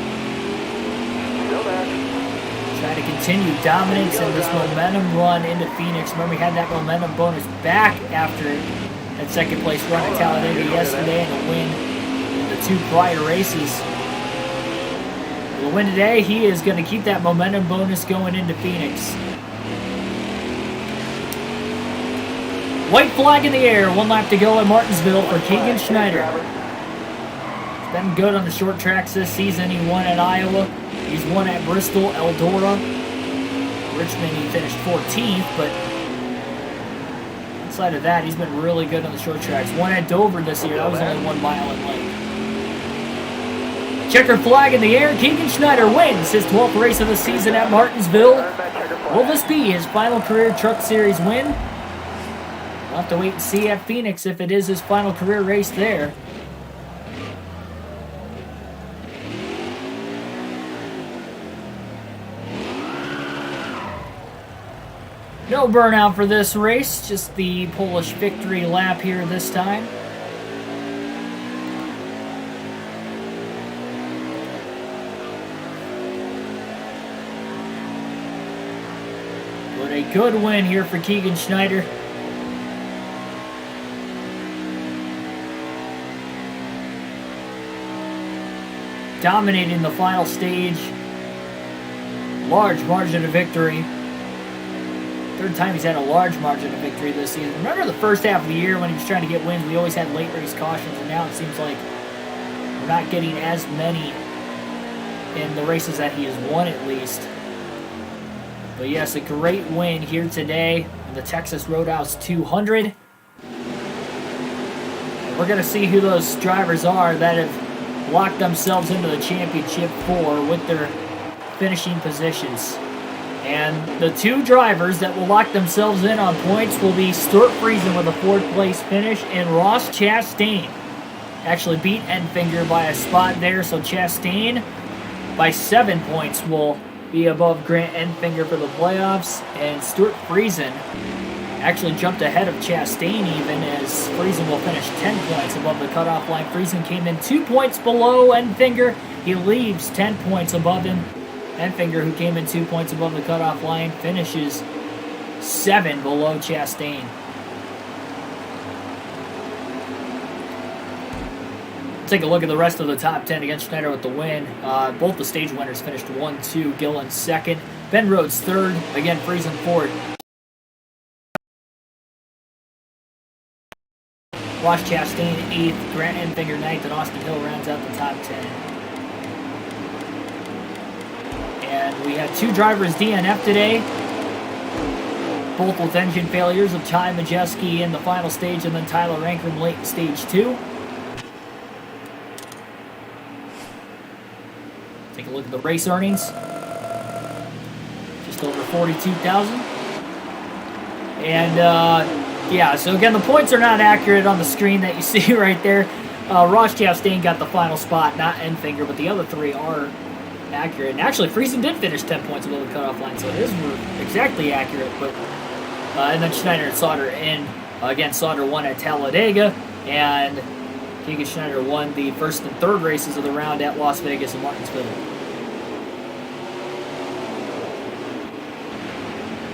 Try to continue dominance and this momentum run into Phoenix. Remember, we had that momentum bonus back after that 2nd place run at Talladega yesterday and a win in the 2 prior races. The win today, he is going to keep that momentum bonus going into Phoenix. White flag in the air, 1 lap to go at Martinsville for Keegan Schneider. He's been good on the short tracks this season. He won at Iowa. He's won at Bristol, Eldora. Richmond, he finished 14th, but outside of that, he's been really good on the short tracks. Won at Dover this year. That was only 1 mile in length. Checker flag in the air. Keegan Schneider wins his 12th race of the season at Martinsville. Will this be his final career Truck Series win? We'll have to wait and see at Phoenix if it is his final career race there. No burnout for this race, just the Polish victory lap here this time. But a good win here for Keegan Schneider. Dominating the final stage. Large margin of victory. 3rd time he's had a large margin of victory this season. Remember the first half of the year when he was trying to get wins, we always had late race cautions, and now it seems like we're not getting as many in the races that he has won at least. But yes, a great win here today in the Texas Roadhouse 200. And we're going to see who those drivers are that have locked themselves into the championship 4 with their finishing positions. And the 2 drivers that will lock themselves in on points will be Stuart Friesen with a 4th place finish and Ross Chastain. Actually beat Enfinger by a spot there, so Chastain by 7 points will be above Grant Enfinger for the playoffs. And Stuart Friesen actually jumped ahead of Chastain even, as Friesen will finish 10 points above the cutoff line. Friesen came in 2 points below Enfinger. He leaves 10 points above him. Enfinger, who came in 2 points above the cutoff line, finishes 7 below Chastain. Take a look at the rest of the top 10 against Schneider with the win. Both the stage winners finished 1-2. Gillen 2nd. Ben Rhodes 3rd. Again, Friesen 4th. Ross Chastain 8th. Grant Enfinger 9th. And Austin Hill rounds out the top 10. And we had 2 drivers DNF today. Both with engine failures of Ty Majeski in the final stage and then Tyler Ankrum late in stage 2. Take a look at the race earnings. Just over 42,000. And yeah, so again, the points are not accurate on the screen that you see right there. Ross Chastain got the final spot, not Enfinger, but the other 3 are accurate. And actually, Friesen did finish 10 points above the cutoff line, so it is exactly accurate. But and then Schneider and Sauter in. Again, Sauter won at Talladega, and Keegan Schneider won the 1st and 3rd races of the round at Las Vegas and Martinsville.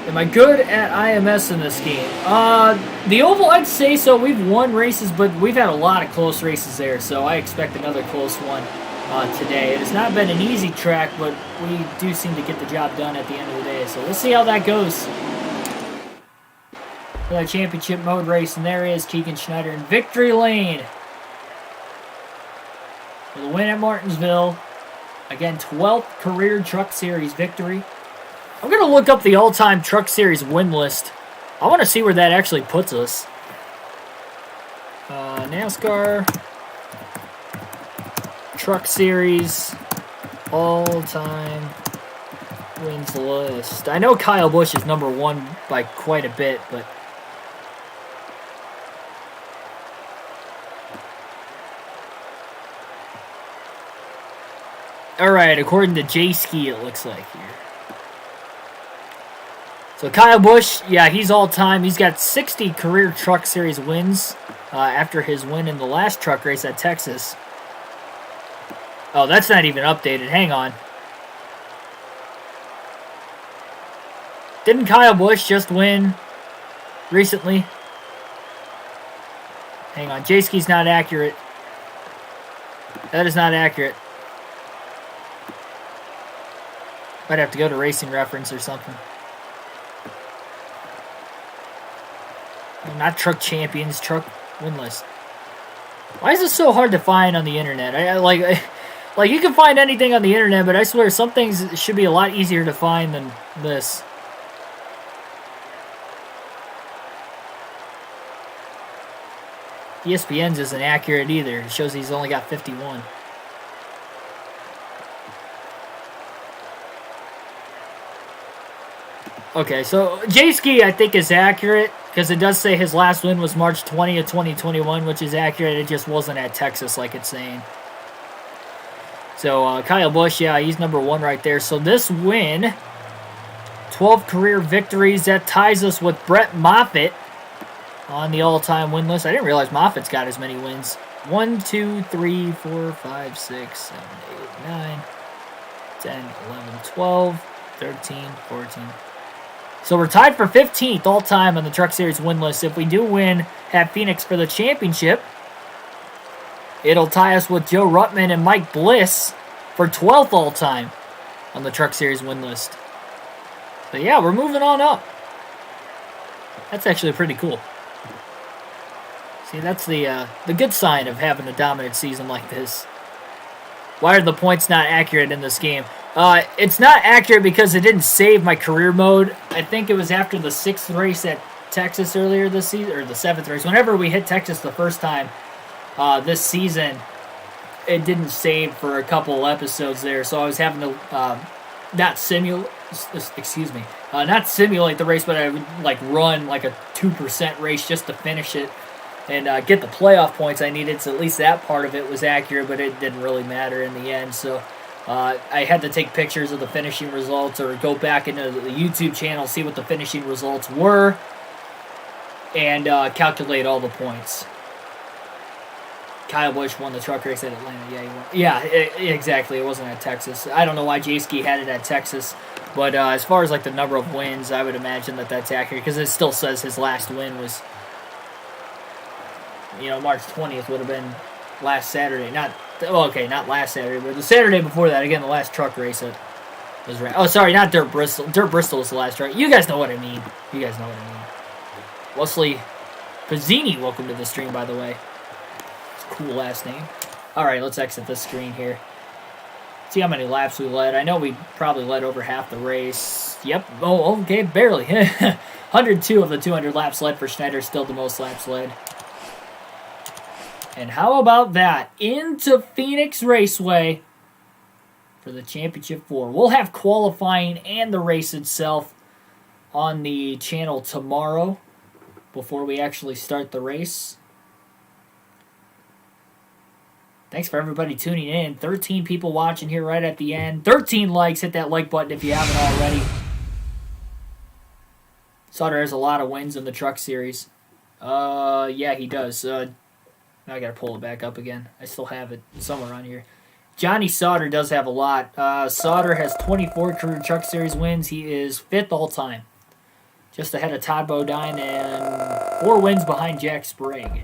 Am I good at IMS in this game? The Oval, I'd say so. We've won races, but we've had a lot of close races there, so I expect another close one today. It has not been an easy track, but we do seem to get the job done at the end of the day, so we'll see how that goes. For that championship mode race, and there is Keegan Schneider in victory lane. For the win at Martinsville. Again, 12th career Truck Series victory. I'm going to look up the all-time Truck Series win list I want to see where that actually puts us. NASCAR Truck Series all-time wins list. I know Kyle Busch is number 1 by quite a bit, but alright, according to J-Ski, it looks like here. So Kyle Busch, yeah, he's all-time. He's got 60 career Truck Series wins after his win in the last truck race at Texas. Oh, that's not even updated. Hang on. Didn't Kyle Busch just win recently? Hang on. J-Ski's not accurate. That is not accurate. Might have to go to Racing Reference or something. Not Truck Champions, Truck Win List. Why is this so hard to find on the internet? Like you can find anything on the internet, but I swear some things should be a lot easier to find than this. ESPN's isn't accurate either. It shows he's only got 51. Okay, so J-Ski I think is accurate because it does say his last win was March 20th, 2021, which is accurate. It just wasn't at Texas like it's saying. So Kyle Busch, yeah, he's number 1 right there. So this win, 12 career victories, that ties us with Brett Moffitt on the all-time win list. I didn't realize Moffitt's got as many wins. 1, 2, 3, 4, 5, 6, 7, 8, 9, 10, 11, 12, 13, 14. So we're tied for 15th all-time on the Truck Series win list. If we do win at Phoenix for the championship, it'll tie us with Joe Ruttman and Mike Bliss for 12th all-time on the Truck Series win list. So yeah, we're moving on up. That's actually pretty cool. See, that's the good sign of having a dominant season like this. Why are the points not accurate in this game? It's not accurate because it didn't save my career mode. I think it was after the 6th race at Texas earlier this season, or the 7th race. Whenever we hit Texas the first time this season, it didn't save for a couple episodes there. So I was having to not simulate the race, but I would run like a 2% race just to finish it and get the playoff points I needed. So at least that part of it was accurate, but it didn't really matter in the end. So I had to take pictures of the finishing results or go back into the YouTube channel, see what the finishing results were, and calculate all the points. Kyle Busch won the truck race at Atlanta. Yeah, he won. Yeah, exactly. It wasn't at Texas. I don't know why J-Ski had it at Texas, but as far as the number of wins, I would imagine that that's accurate because it still says his last win was, March 20th would have been last Saturday. Not last Saturday, but the Saturday before that. Again, the last truck race that was right. Oh, sorry, not Dirt Bristol. Dirt Bristol was the last truck. You guys know what I mean. Wesley Pizzini, welcome to the stream, by the way. It's a cool last name. All right, let's exit this screen here. See how many laps we led. I know we probably led over half the race. Yep. Oh, okay, barely. 102 of the 200 laps led for Schneider, still the most laps led. And how about that? Into Phoenix Raceway for the Championship 4. We'll have qualifying and the race itself on the channel tomorrow before we actually start the race. Thanks for everybody tuning in. 13 people watching here right at the end. 13 likes. Hit that like button if you haven't already. Sauter has a lot of wins in the Truck Series. Yeah, he does. Now I gotta pull it back up again. I still have it somewhere on here. Johnny Sauter does have a lot. Sauter has 24 career Truck Series wins. He is 5th all-time. Just ahead of Todd Bodine and 4 wins behind Jack Sprague.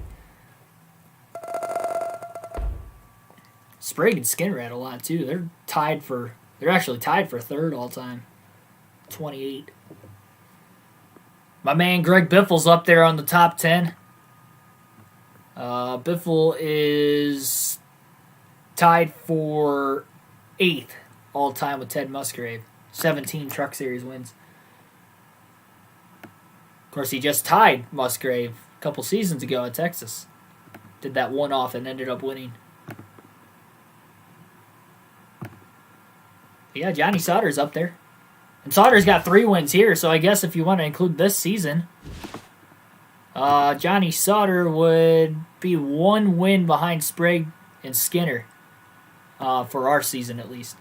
Sprague and Skinner had a lot too. They're actually tied for 3rd all-time. 28. My man Greg Biffle's up there on the top 10. Biffle is tied for 8th all-time with Ted Musgrave. 17 Truck Series wins. course, he just tied Musgrave a couple seasons ago at Texas. Did that one-off and ended up winning. Yeah, Johnny Sauter's up there. And Sauter's got 3 wins here, so I guess if you want to include this season, Johnny Sauter would be 1 win behind Sprague and Skinner for our season at least.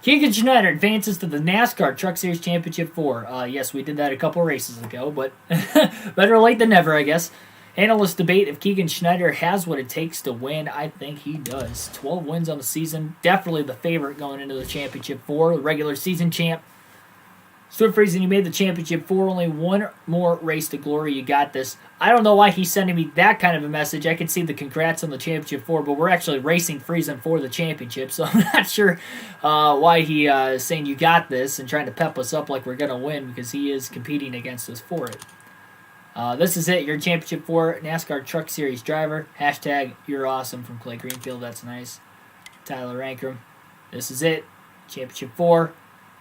Keegan Schneider advances to the NASCAR Truck Series Championship 4. Yes, we did that a couple races ago, but better late than never, I guess. Analysts debate if Keegan Schneider has what it takes to win. I think he does. 12 wins on the season. Definitely the favorite going into the Championship 4. The regular season champ. Stuart Friesen, you made the Championship 4. Only 1 more race to glory. You got this. I don't know why he's sending me that kind of a message. I can see the congrats on the Championship 4, but we're actually racing Friesen for the championship, so I'm not sure why he is saying you got this and trying to pep us up like we're going to win, because he is competing against us for it. This is it. Your Championship 4 NASCAR Truck Series driver. Hashtag you're awesome from Clay Greenfield. That's nice. Tyler Ankrum. This is it. Championship 4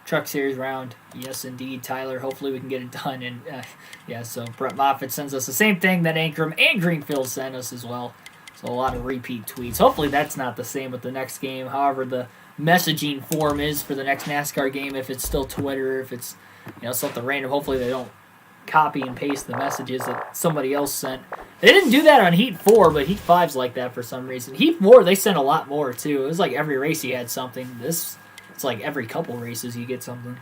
Truck Series round. Yes, indeed, Tyler. Hopefully we can get it done. And yeah, so Brett Moffitt sends us the same thing that Ankrum and Greenfield sent us as well. So a lot of repeat tweets. Hopefully that's not the same with the next game. However, the messaging form is for the next NASCAR game. If it's still Twitter, if it's something random. Hopefully they don't copy and paste the messages that somebody else sent. They didn't do that on Heat 4, but Heat 5's like that for some reason. Heat 4, they sent a lot more, too. It was like every race he had something. It's like every couple races you get something.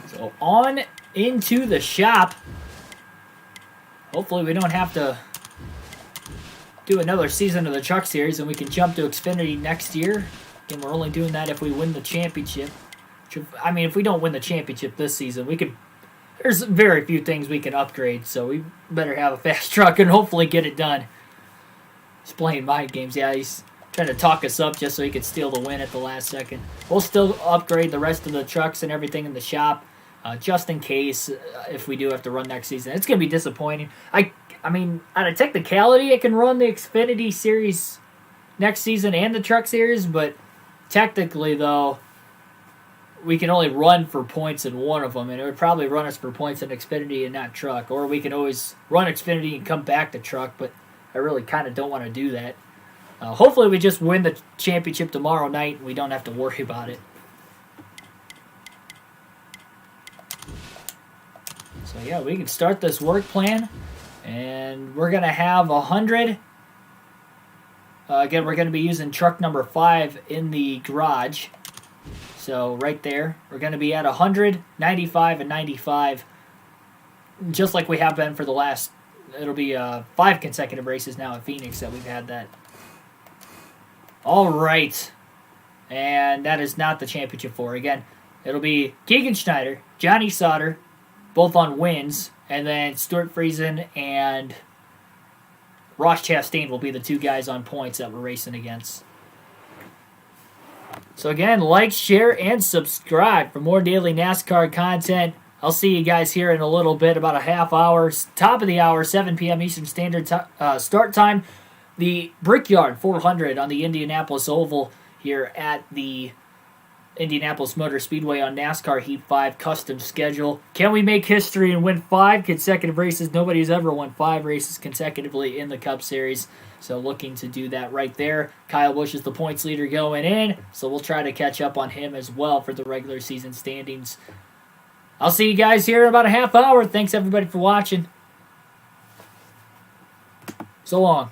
So on into the shop. Hopefully we don't have to do another season of the Truck Series and we can jump to Xfinity next year. Again, we're only doing that if we win the championship. I mean, if we don't win the championship this season, there's very few things we can upgrade, so we better have a fast truck and hopefully get it done. He's playing mind games. Yeah, he's trying to talk us up just so he could steal the win at the last second. We'll still upgrade the rest of the trucks and everything in the shop, just in case if we do have to run next season. It's going to be disappointing. I mean, out of technicality, I can run the Xfinity Series next season and the Truck Series, but technically, though, we can only run for points in one of them, and it would probably run us for points in Xfinity and not Truck. Or we can always run Xfinity and come back to Truck, but I really kind of don't want to do that. Hopefully we just win the championship tomorrow night and we don't have to worry about it. So yeah, we can start this work plan, and we're going to have 100. Again, we're going to be using truck number 5 in the garage. So right there, we're going to be at 100, 95, and 95, just like we have been for the last, it'll be 5 consecutive races now at Phoenix that we've had that. All right, and that is not the Championship 4. Again, it'll be Keegan Schneider, Johnny Sauter, both on wins, and then Stuart Friesen and Ross Chastain will be the 2 guys on points that we're racing against. So again, like, share, and subscribe for more daily NASCAR content. I'll see you guys here in a little bit, about a half hour. Top of the hour, 7 p.m. Eastern Standard start time. The Brickyard 400 on the Indianapolis Oval here at the Indianapolis Motor Speedway on NASCAR Heat 5 custom schedule. Can we make history and win 5 consecutive races? Nobody's ever won 5 races consecutively in the Cup Series. So looking to do that right there. Kyle Busch is the points leader going in, so we'll try to catch up on him as well for the regular season standings. I'll see you guys here in about a half hour. Thanks everybody for watching. So long.